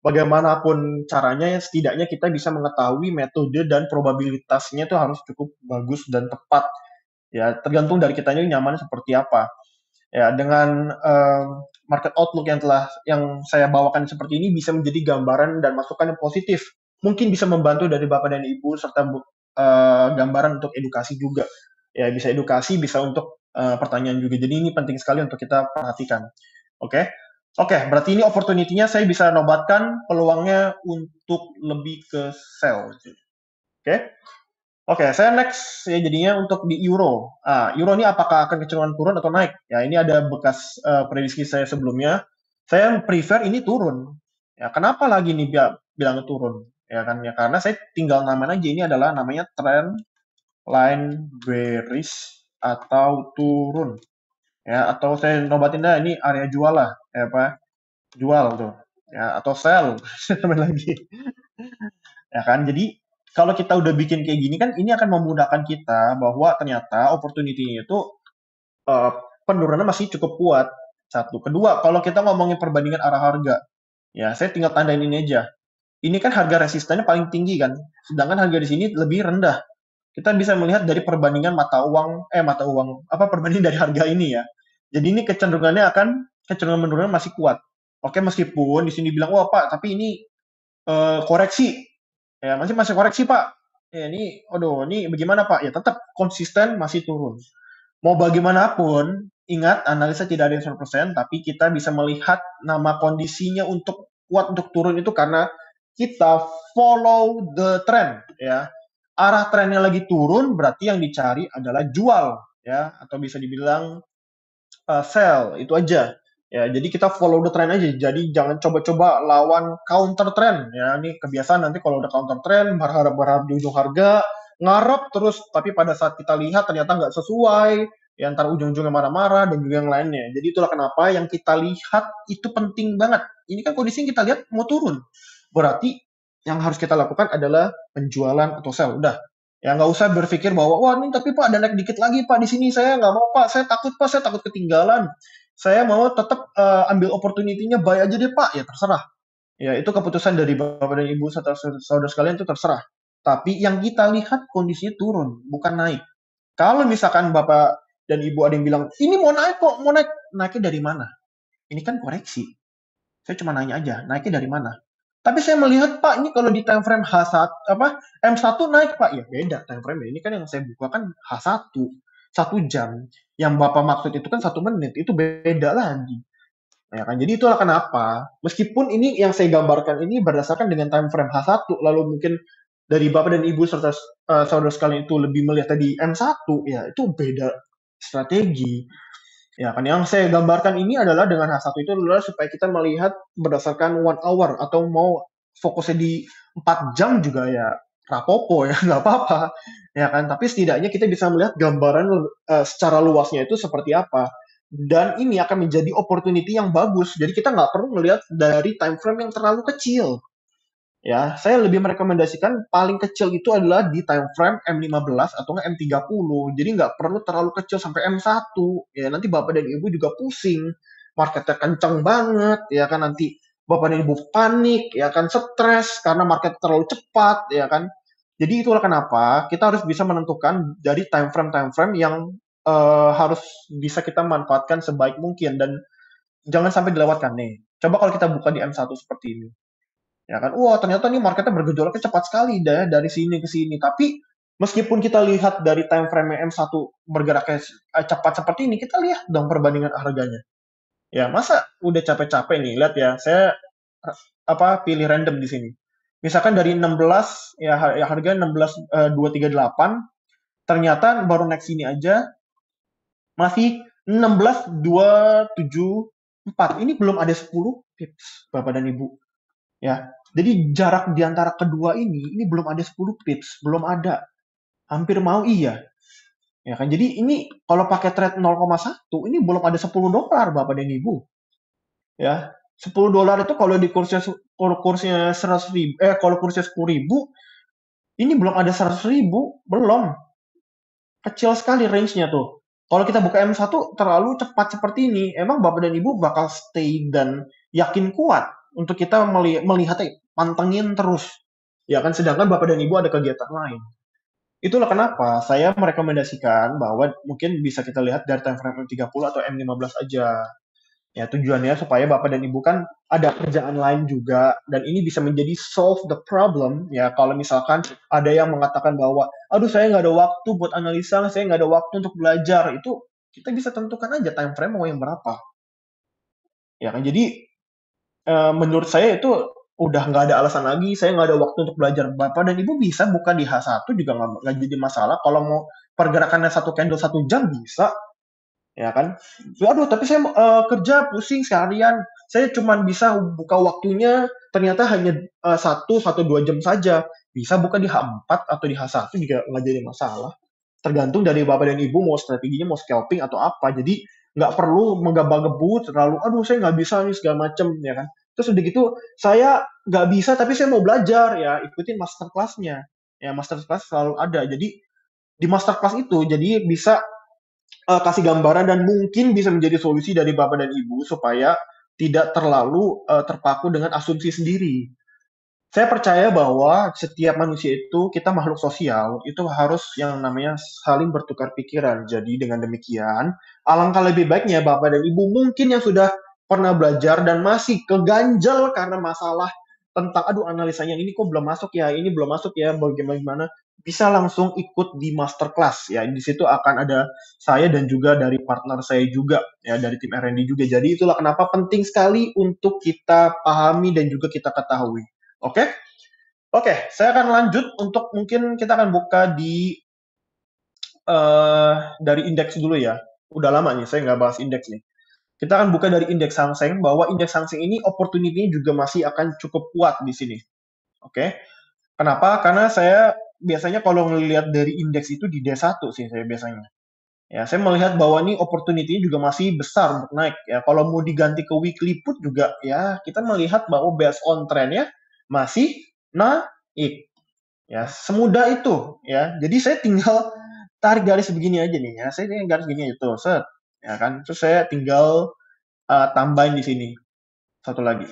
Bagaimanapun caranya, setidaknya kita bisa mengetahui metode dan probabilitasnya itu harus cukup bagus dan tepat. Ya, tergantung dari kitanya nyaman seperti apa. Ya, dengan market outlook yang saya bawakan seperti ini bisa menjadi gambaran dan masukan yang positif. Mungkin bisa membantu dari Bapak dan Ibu serta gambaran untuk edukasi juga. Ya, bisa edukasi, bisa untuk pertanyaan juga. Jadi ini penting sekali untuk kita perhatikan. Oke. Oke, berarti ini opportunity-nya saya bisa nobatkan peluangnya untuk lebih ke sell. Oke. Oke, saya next ya jadinya untuk di euro. Euro ini apakah akan kecenderungan turun atau naik? Ya, ini ada bekas prediksi saya sebelumnya. Saya prefer ini turun. Ya, kenapa lagi nih bilang turun? Ya kan ya karena saya tinggal namain aja, ini adalah namanya trend line bearish atau turun. Ya, atau saya nobatin dah ini area jual lah, ya apa? Jual tuh. Ya, atau sell. Namanya lagi. Ya kan? Jadi kalau kita udah bikin kayak gini kan ini akan memudahkan kita bahwa ternyata opportunity-nya itu penurunan masih cukup kuat. Satu. Kedua, kalau kita ngomongin perbandingan arah harga, ya saya tinggal tandain ini aja. Ini kan harga resistannya paling tinggi kan, sedangkan harga di sini lebih rendah. Kita bisa melihat dari perbandingan perbandingan dari harga ini ya. Jadi ini kecenderungan menurunnya masih kuat. Oke, meskipun di sini bilang, wah Pak, tapi ini koreksi. Ya, masih koreksi Pak. Ya, ini bagaimana Pak? Ya tetap konsisten masih turun. Mau bagaimanapun, ingat analisa tidak ada yang 100%, tapi kita bisa melihat nama kondisinya untuk kuat untuk turun itu karena kita follow the trend ya. Arah trennya lagi turun berarti yang dicari adalah jual ya atau bisa dibilang sell, itu aja. Ya, jadi kita follow the trend aja. Jadi jangan coba-coba lawan counter trend ya. Ini kebiasaan nanti kalau udah counter trend berharap di ujung harga ngarep terus tapi pada saat kita lihat ternyata nggak sesuai ya antara ujung-ujungnya marah-marah dan juga yang lainnya. Jadi itulah kenapa yang kita lihat itu penting banget. Ini kan kondisi yang kita lihat mau turun. Berarti yang harus kita lakukan adalah penjualan atau sell. Udah. Ya nggak usah berpikir bahwa wah ini tapi Pak ada naik dikit lagi Pak di sini saya nggak mau Pak, saya takut ketinggalan. Saya mau tetap ambil opportunity-nya buy aja deh Pak. Ya terserah. Ya itu keputusan dari Bapak dan Ibu serta saudara sekalian itu terserah. Tapi yang kita lihat kondisinya turun, bukan naik. Kalau misalkan Bapak dan Ibu ada yang bilang, ini mau naik kok, mau naik. Naiknya dari mana? Ini kan koreksi. Saya cuma nanya aja, naiknya dari mana? Tapi saya melihat Pak, ini kalau di time frame M1 naik Pak. Ya beda time frame ini kan yang saya buka kan H1, 1 jam. Yang Bapak maksud itu kan 1 menit, itu beda lagi. Ya kan? Jadi itulah kenapa, meskipun ini yang saya gambarkan ini berdasarkan dengan time frame H1, lalu mungkin dari Bapak dan Ibu serta saudara sekalian itu lebih melihat tadi M1, ya itu beda strategi. Ya kan yang saya gambarkan ini adalah dengan H1 itu adalah supaya kita melihat berdasarkan 1 hour atau mau fokusnya di 4 jam juga ya rapopo ya nggak apa-apa ya kan tapi setidaknya kita bisa melihat gambaran secara luasnya itu seperti apa dan ini akan menjadi opportunity yang bagus jadi kita nggak perlu melihat dari time frame yang terlalu kecil. Ya, saya lebih merekomendasikan paling kecil itu adalah di time frame M15 atau nggak M30. Jadi nggak perlu terlalu kecil sampai M1. Ya, nanti Bapak dan Ibu juga pusing. Marketnya kencang banget, ya kan nanti Bapak dan Ibu panik, ya kan stres karena market terlalu cepat, ya kan. Jadi itulah kenapa kita harus bisa menentukan dari time frame yang harus bisa kita manfaatkan sebaik mungkin dan jangan sampai dilewatkan nih. Coba kalau kita buka di M1 seperti ini. Ya kan, wah ternyata nih marketnya bergejolaknya cepat sekali deh dari sini ke sini. Tapi meskipun kita lihat dari time frame M1 bergeraknya cepat seperti ini, kita lihat dong perbandingan harganya. Ya masa udah capek-capek nih, lihat ya, saya pilih random di sini. Misalkan dari 16 ya harga 16.238, ternyata baru naik sini aja masih 16.274. Ini belum ada 10 pips Bapak dan Ibu. Ya, jadi jarak di antara kedua ini belum ada 10 pips, belum ada. Hampir mau iya. Ya kan, jadi ini kalau pakai trade 0,1, ini belum ada $10 Bapak dan Ibu. Ya, $10 itu kalau di kursnya 100.000, kalau kursnya 10.000, ini belum ada 100.000, belum. Kecil sekali range-nya tuh. Kalau kita buka M1 terlalu cepat seperti ini, emang Bapak dan Ibu bakal stay dan yakin kuat untuk kita melihatnya, pantengin terus. Ya kan, sedangkan Bapak dan Ibu ada kegiatan lain. Itulah kenapa saya merekomendasikan bahwa mungkin bisa kita lihat dari time frame M30 atau M15 aja. Ya, tujuannya supaya Bapak dan Ibu kan ada kerjaan lain juga, dan ini bisa menjadi solve the problem. Ya, kalau misalkan ada yang mengatakan bahwa, aduh saya nggak ada waktu buat analisa, saya nggak ada waktu untuk belajar, itu kita bisa tentukan aja time frame mau yang berapa. Ya kan, jadi menurut saya itu udah nggak ada alasan lagi, saya nggak ada waktu untuk belajar. Bapak dan Ibu bisa buka di H1 juga nggak jadi masalah. Kalau mau pergerakannya satu candle 1 jam bisa, ya kan? Waduh, tapi saya kerja pusing seharian, saya cuma bisa buka waktunya ternyata hanya 1-2 jam saja. Bisa buka di H4 atau di H1 juga nggak jadi masalah. Tergantung dari Bapak dan Ibu mau strateginya mau scalping atau apa. Jadi nggak perlu menggabah-gebu terlalu, aduh saya nggak bisa nih segala macem, ya kan? Terus udah gitu, saya nggak bisa tapi saya mau belajar, ya ikutin masterclass-nya. Ya, masterclass selalu ada. Jadi di masterclass itu jadi bisa kasih gambaran dan mungkin bisa menjadi solusi dari Bapak dan Ibu supaya tidak terlalu terpaku dengan asumsi sendiri. Saya percaya bahwa setiap manusia itu, kita makhluk sosial, itu harus yang namanya saling bertukar pikiran. Jadi dengan demikian, alangkah lebih baiknya Bapak dan Ibu mungkin yang sudah pernah belajar dan masih keganjal karena masalah tentang, aduh analisanya ini kok belum masuk ya, ini belum masuk ya, bagaimana, bisa langsung ikut di masterclass ya. Di situ akan ada saya dan juga dari partner saya juga ya, dari tim R&D juga. Jadi itulah kenapa penting sekali untuk kita pahami dan juga kita ketahui. Oke? Oke, saya akan lanjut untuk mungkin kita akan buka di dari indeks dulu ya. Udah lama nih saya nggak bahas indeks nih. Kita akan buka dari indeks Hang Seng, bahwa indeks Hang Seng ini opportunity-nya juga masih akan cukup kuat di sini. Oke? Kenapa? Karena saya biasanya kalau ngelihat dari indeks itu di D1 sih saya biasanya. Ya, saya melihat bahwa ini opportunity-nya juga masih besar untuk naik. Ya, kalau mau diganti ke weekly put juga, ya kita melihat bahwa based on trend-nya masih naik. Ya, semudah itu. Ya, jadi saya tinggal tarik garis begini aja nih. Ya, saya tinggal garis begini itu, set. Ya kan, terus saya tinggal tambahin di sini satu lagi.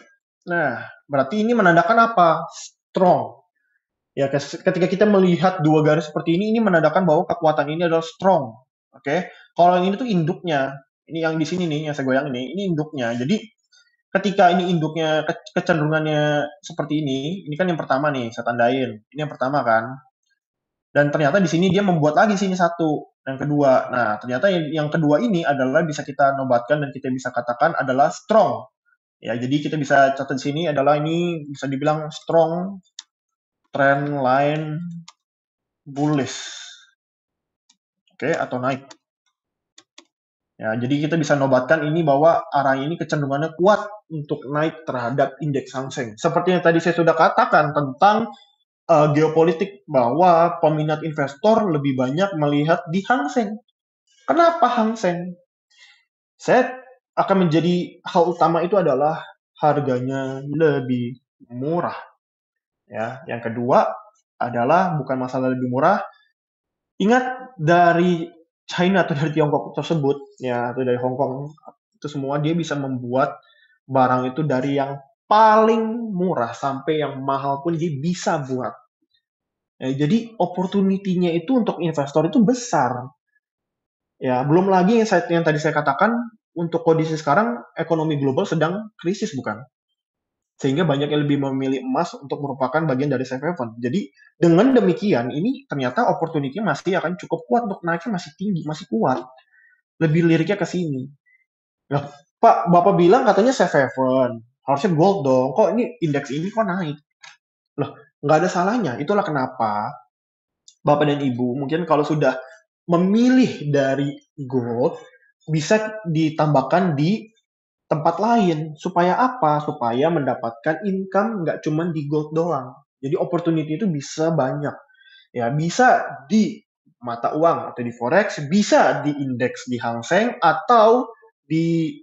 Nah, berarti ini menandakan apa? Strong. Ya, ketika kita melihat dua garis seperti ini menandakan bahwa kekuatan ini adalah strong. Oke, kalau yang ini tuh induknya. Ini yang di sini nih, yang saya goyang ini induknya. Jadi ketika ini induknya kecenderungannya seperti ini kan yang pertama nih, saya tandain. Ini yang pertama kan. Dan ternyata di sini dia membuat lagi sini satu, yang kedua. Nah, ternyata yang kedua ini adalah bisa kita nobatkan dan kita bisa katakan adalah strong. Ya, jadi kita bisa catat di sini adalah ini bisa dibilang strong trend line bullish. Oke, atau naik. Ya, jadi kita bisa nobatkan ini bahwa arahnya ini kecenderungannya kuat untuk naik terhadap indeks Hang Seng. Seperti yang tadi saya sudah katakan tentang geopolitik, bahwa peminat investor lebih banyak melihat di Hang Seng. Kenapa Hang Seng? Saya akan menjadi hal utama itu adalah harganya lebih murah. Ya, yang kedua adalah bukan masalah lebih murah. Ingat, dari China atau dari Tiongkok tersebut, ya, atau dari Hong Kong, itu semua dia bisa membuat barang itu dari yang paling murah sampai yang mahal pun dia bisa buat. Ya, jadi opportunity-nya itu untuk investor itu besar. Ya, belum lagi yang tadi saya katakan, untuk kondisi sekarang ekonomi global sedang krisis, bukan? Sehingga banyak yang lebih memilih emas untuk merupakan bagian dari safe haven. Jadi dengan demikian, ini ternyata opportunity masih akan cukup kuat untuk naiknya, masih tinggi, masih kuat. Lebih liriknya ke sini. Nah, Pak, Bapak bilang katanya safe haven, harusnya gold dong. Kok ini indeks ini kok naik? Loh, nggak ada salahnya. Itulah kenapa Bapak dan Ibu mungkin kalau sudah memilih dari gold, bisa ditambahkan di tempat lain. Supaya apa? Supaya mendapatkan income nggak cuma di gold doang. Jadi opportunity itu bisa banyak. Ya, bisa di mata uang atau di forex, bisa di indeks di Hang Seng atau di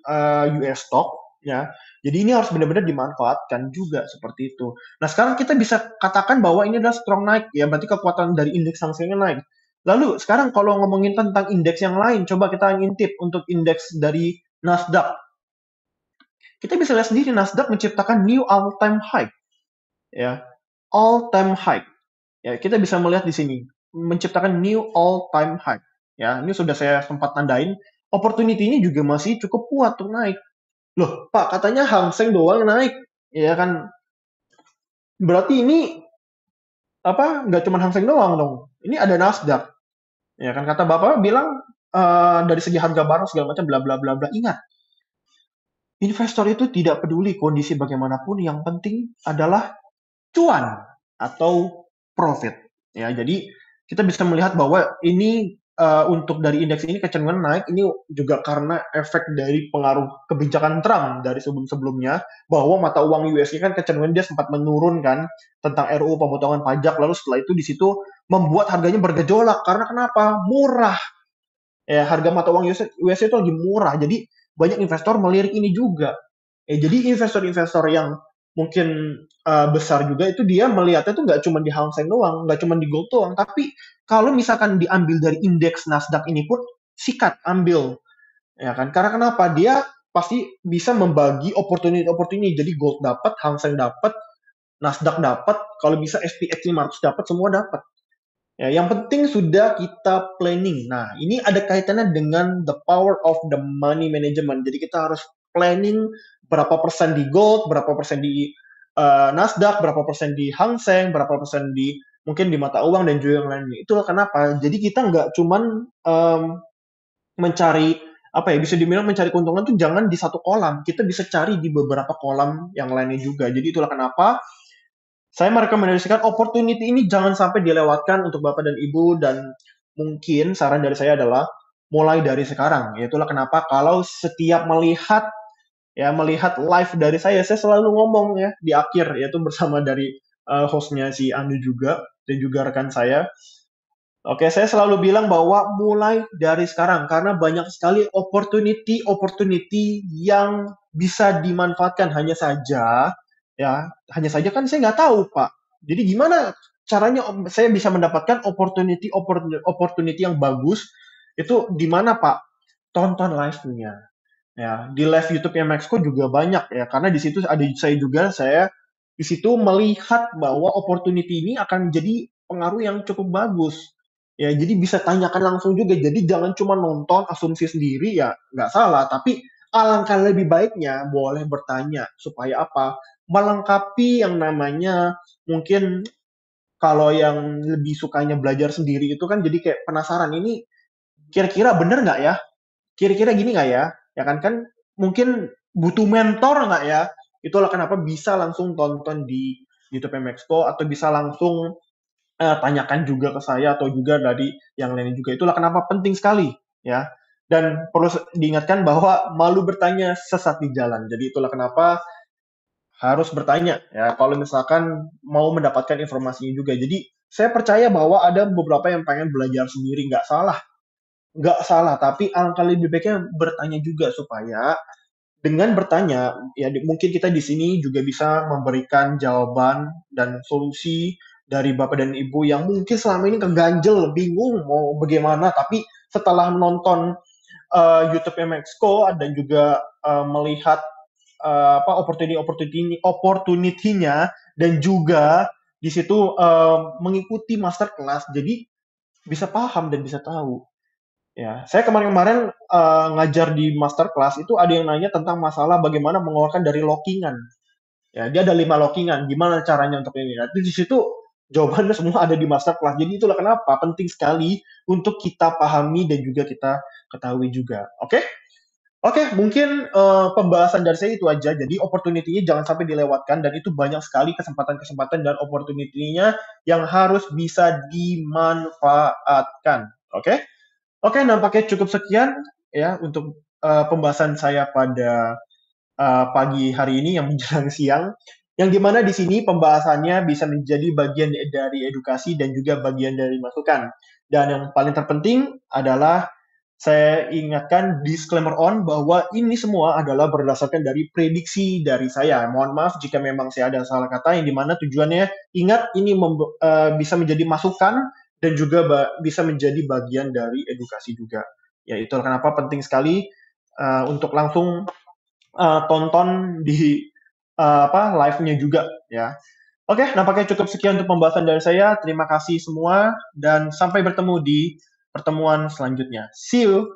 US stock, ya. Jadi ini harus benar-benar dimanfaatkan juga seperti itu. Nah, sekarang kita bisa katakan bahwa ini adalah strong naik, ya. Berarti kekuatan dari indeks Hang Sengnya naik. Lalu sekarang kalau ngomongin tentang indeks yang lain, coba kita ngintip untuk indeks dari Nasdaq. Kita bisa lihat sendiri Nasdaq menciptakan new all-time high, ya, all-time high. Ya, kita bisa melihat di sini menciptakan new all-time high. Ya, ini sudah saya sempat tandain. Opportunity-nya juga masih cukup kuat untuk naik. Loh, Pak, katanya Hang Seng doang naik, ya kan? Berarti ini apa? Nggak cuma Hang Seng doang dong. Ini ada Nasdaq, ya kan? Kata Bapak bilang dari segi harga barang segala macam bla bla bla bla. Ingat, investor itu tidak peduli kondisi bagaimanapun, yang penting adalah cuan atau profit. Ya, jadi kita bisa melihat bahwa ini untuk dari indeks ini kecenderungan naik ini juga karena efek dari pengaruh kebijakan Trump dari sebelum-sebelumnya, bahwa mata uang USD kan kecenderungan dia sempat menurun kan tentang RUU pemotongan pajak, lalu setelah itu di situ membuat harganya bergejolak karena kenapa? Murah. Ya, harga mata uang USD itu lagi murah. Jadi banyak investor melirik ini juga. Jadi investor-investor yang mungkin besar juga itu dia melihatnya tuh nggak cuma di Hang Seng doang, nggak cuma di gold doang, tapi kalau misalkan diambil dari indeks Nasdaq ini pun sikat ambil, ya kan? Karena kenapa? Dia pasti bisa membagi opportunity. Jadi gold dapat, Hang Seng dapat, Nasdaq dapat, kalau bisa SPX 500 dapat, semua dapat. Ya, yang penting sudah kita planning. Nah, ini ada kaitannya dengan the power of the money management. Jadi kita harus planning berapa persen di gold, berapa persen di Nasdaq, berapa persen di Hang Seng, berapa persen di mungkin di mata uang dan juga yang lainnya. Itulah kenapa. Jadi kita nggak cuman mencari apa ya, bisa dibilang mencari keuntungan tuh jangan di satu kolam. Kita bisa cari di beberapa kolam yang lainnya juga. Jadi itulah kenapa saya merekomendasikan opportunity ini jangan sampai dilewatkan untuk Bapak dan Ibu, dan mungkin saran dari saya adalah mulai dari sekarang. Itulah kenapa kalau setiap melihat live dari saya selalu ngomong ya di akhir, yaitu bersama dari hostnya si Anu juga dan juga rekan saya. Oke, saya selalu bilang bahwa mulai dari sekarang karena banyak sekali opportunity yang bisa dimanfaatkan. Hanya saja kan saya nggak tahu, Pak. Jadi gimana caranya saya bisa mendapatkan opportunity yang bagus itu di mana, Pak? Tonton live-nya. Ya, di live YouTube-nya Maxco juga banyak ya, karena di situ ada saya di situ melihat bahwa opportunity ini akan jadi pengaruh yang cukup bagus. Ya, jadi bisa tanyakan langsung juga. Jadi jangan cuma nonton asumsi sendiri, ya nggak salah, tapi alangkah lebih baiknya boleh bertanya supaya apa? Melengkapi yang namanya mungkin kalau yang lebih sukanya belajar sendiri itu kan jadi kayak penasaran ini kira-kira bener nggak ya? Kira-kira gini nggak ya? Ya kan mungkin butuh mentor nggak ya? Itulah kenapa bisa langsung tonton di YouTube Maxco atau bisa langsung tanyakan juga ke saya atau juga dari yang lain juga. Itulah kenapa penting sekali ya. Dan perlu diingatkan bahwa malu bertanya sesat di jalan. Jadi itulah kenapa harus bertanya ya kalau misalkan mau mendapatkan informasinya juga. Jadi saya percaya bahwa ada beberapa yang pengen belajar sendiri, nggak salah, tapi alangkah lebih baiknya bertanya juga supaya dengan bertanya ya mungkin kita di sini juga bisa memberikan jawaban dan solusi dari Bapak dan Ibu yang mungkin selama ini keganjel, bingung mau bagaimana, tapi setelah menonton YouTube Maxco dan juga melihat opportunity-nya dan juga di situ mengikuti masterclass, jadi bisa paham dan bisa tahu. Ya, saya kemarin-kemarin ngajar di masterclass itu ada yang nanya tentang masalah bagaimana mengeluarkan dari lockingan. Ya, dia ada 5 lockingan, gimana caranya untuk ini. Nah, itu di situ jawabannya semua ada di masterclass. Jadi itulah kenapa penting sekali untuk kita pahami dan juga kita ketahui juga. Oke? Oke, mungkin pembahasan dari saya itu aja. Jadi opportunity-nya jangan sampai dilewatkan dan itu banyak sekali kesempatan-kesempatan dan opportunity-nya yang harus bisa dimanfaatkan. Oke? Oke, nampaknya cukup sekian ya untuk pembahasan saya pada pagi hari ini yang menjelang siang. Yang dimana di sini pembahasannya bisa menjadi bagian dari edukasi dan juga bagian dari masukan. Dan yang paling terpenting adalah saya ingatkan disclaimer on bahwa ini semua adalah berdasarkan dari prediksi dari saya. Mohon maaf jika memang saya ada salah kata yang dimana tujuannya ingat ini bisa menjadi masukan dan juga bisa menjadi bagian dari edukasi juga. Ya, itu kenapa penting sekali untuk langsung tonton di live-nya juga ya. Oke, nampaknya cukup sekian untuk pembahasan dari saya. Terima kasih semua dan sampai bertemu di pertemuan selanjutnya. See you.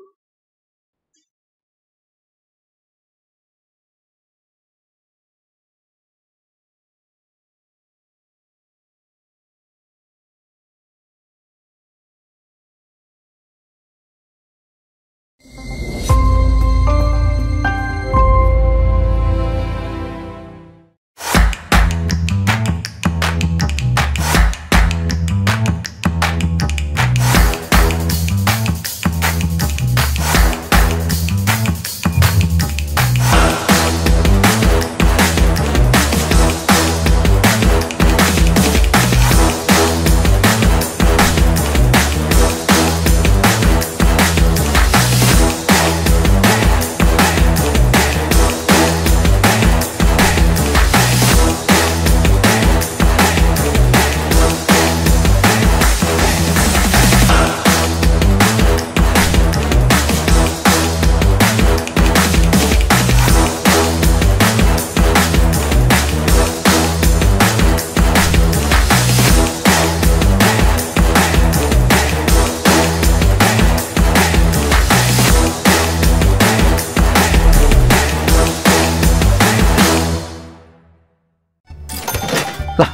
Lah,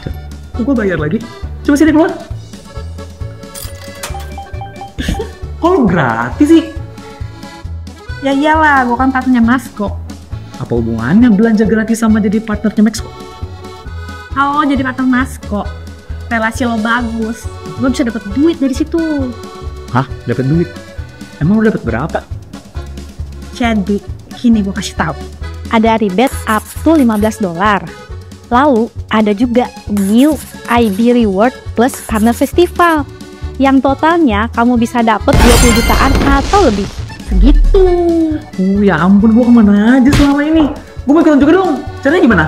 kok gue bayar lagi? Coba sini keluar. Kok lu gratis sih? Ya iyalah, gue kan partnernya Masko. Apa hubungannya belanja gratis sama jadi partnernya Maxco? Kalau jadi partner Masko, relasi lo bagus, lo bisa dapet duit dari situ. Hah? Dapat duit? Emang lu dapat berapa? Jadi, ini gue kasih tahu. Ada rebate up to $15. Lalu, ada juga new IB Reward plus Partner Festival. Yang totalnya kamu bisa dapet 20 jutaan atau lebih. Segitu. Ya ampun, gua kemana aja selama ini? Gua mau ikutan juga dong. Caranya gimana?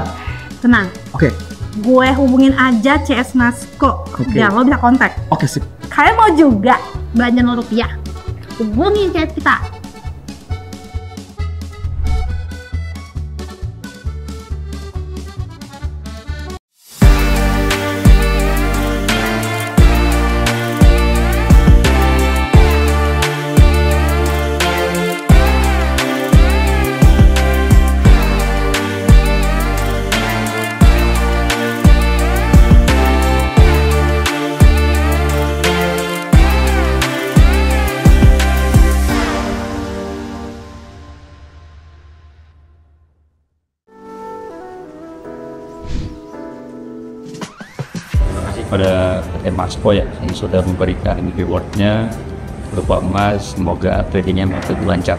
Tenang, Oke. gue hubungin aja CS Masko. Oke. Biar lo bisa kontak. Oke, sip. Kalian mau juga belanja 0 rupiah? Hubungin CS kita. Pada Maxco ya yang sudah memberikan rewardnya berupa emas. Semoga tradingnya makin lancar.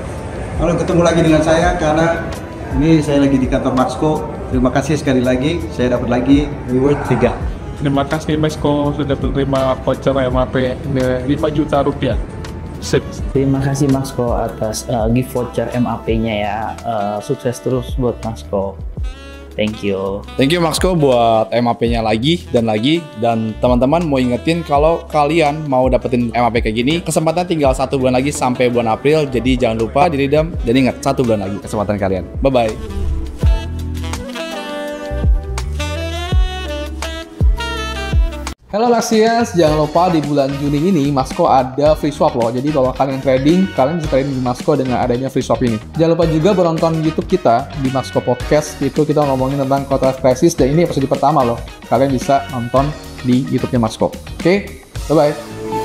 Halo, ketemu lagi dengan saya karena ini saya lagi di kantor Maxco. Terima kasih sekali lagi, saya dapat lagi reward 3. Terima kasih Maxco sudah menerima voucher MAP 5 juta rupiah. Sip. Terima kasih Maxco atas gift voucher MAP-nya ya. Sukses terus buat Maxco. Thank you. Thank you Maxco buat MAP-nya lagi. Dan teman-teman mau ingetin kalau kalian mau dapetin MAP kayak gini, kesempatan tinggal 1 bulan lagi sampai bulan April. Jadi jangan lupa diridam dan ingat 1 bulan lagi kesempatan kalian. Bye-bye. Halo Laxians, jangan lupa di bulan Juni ini Maxco ada free swap loh. Jadi kalau kalian trading, kalian bisa trading di Maxco dengan adanya free swap ini. Jangan lupa juga menonton YouTube kita di Maxco Podcast. Itu kita ngomongin tentang quarter life crisis dan ini episode pertama loh. Kalian bisa nonton di YouTube-nya Maxco. Oke, bye-bye.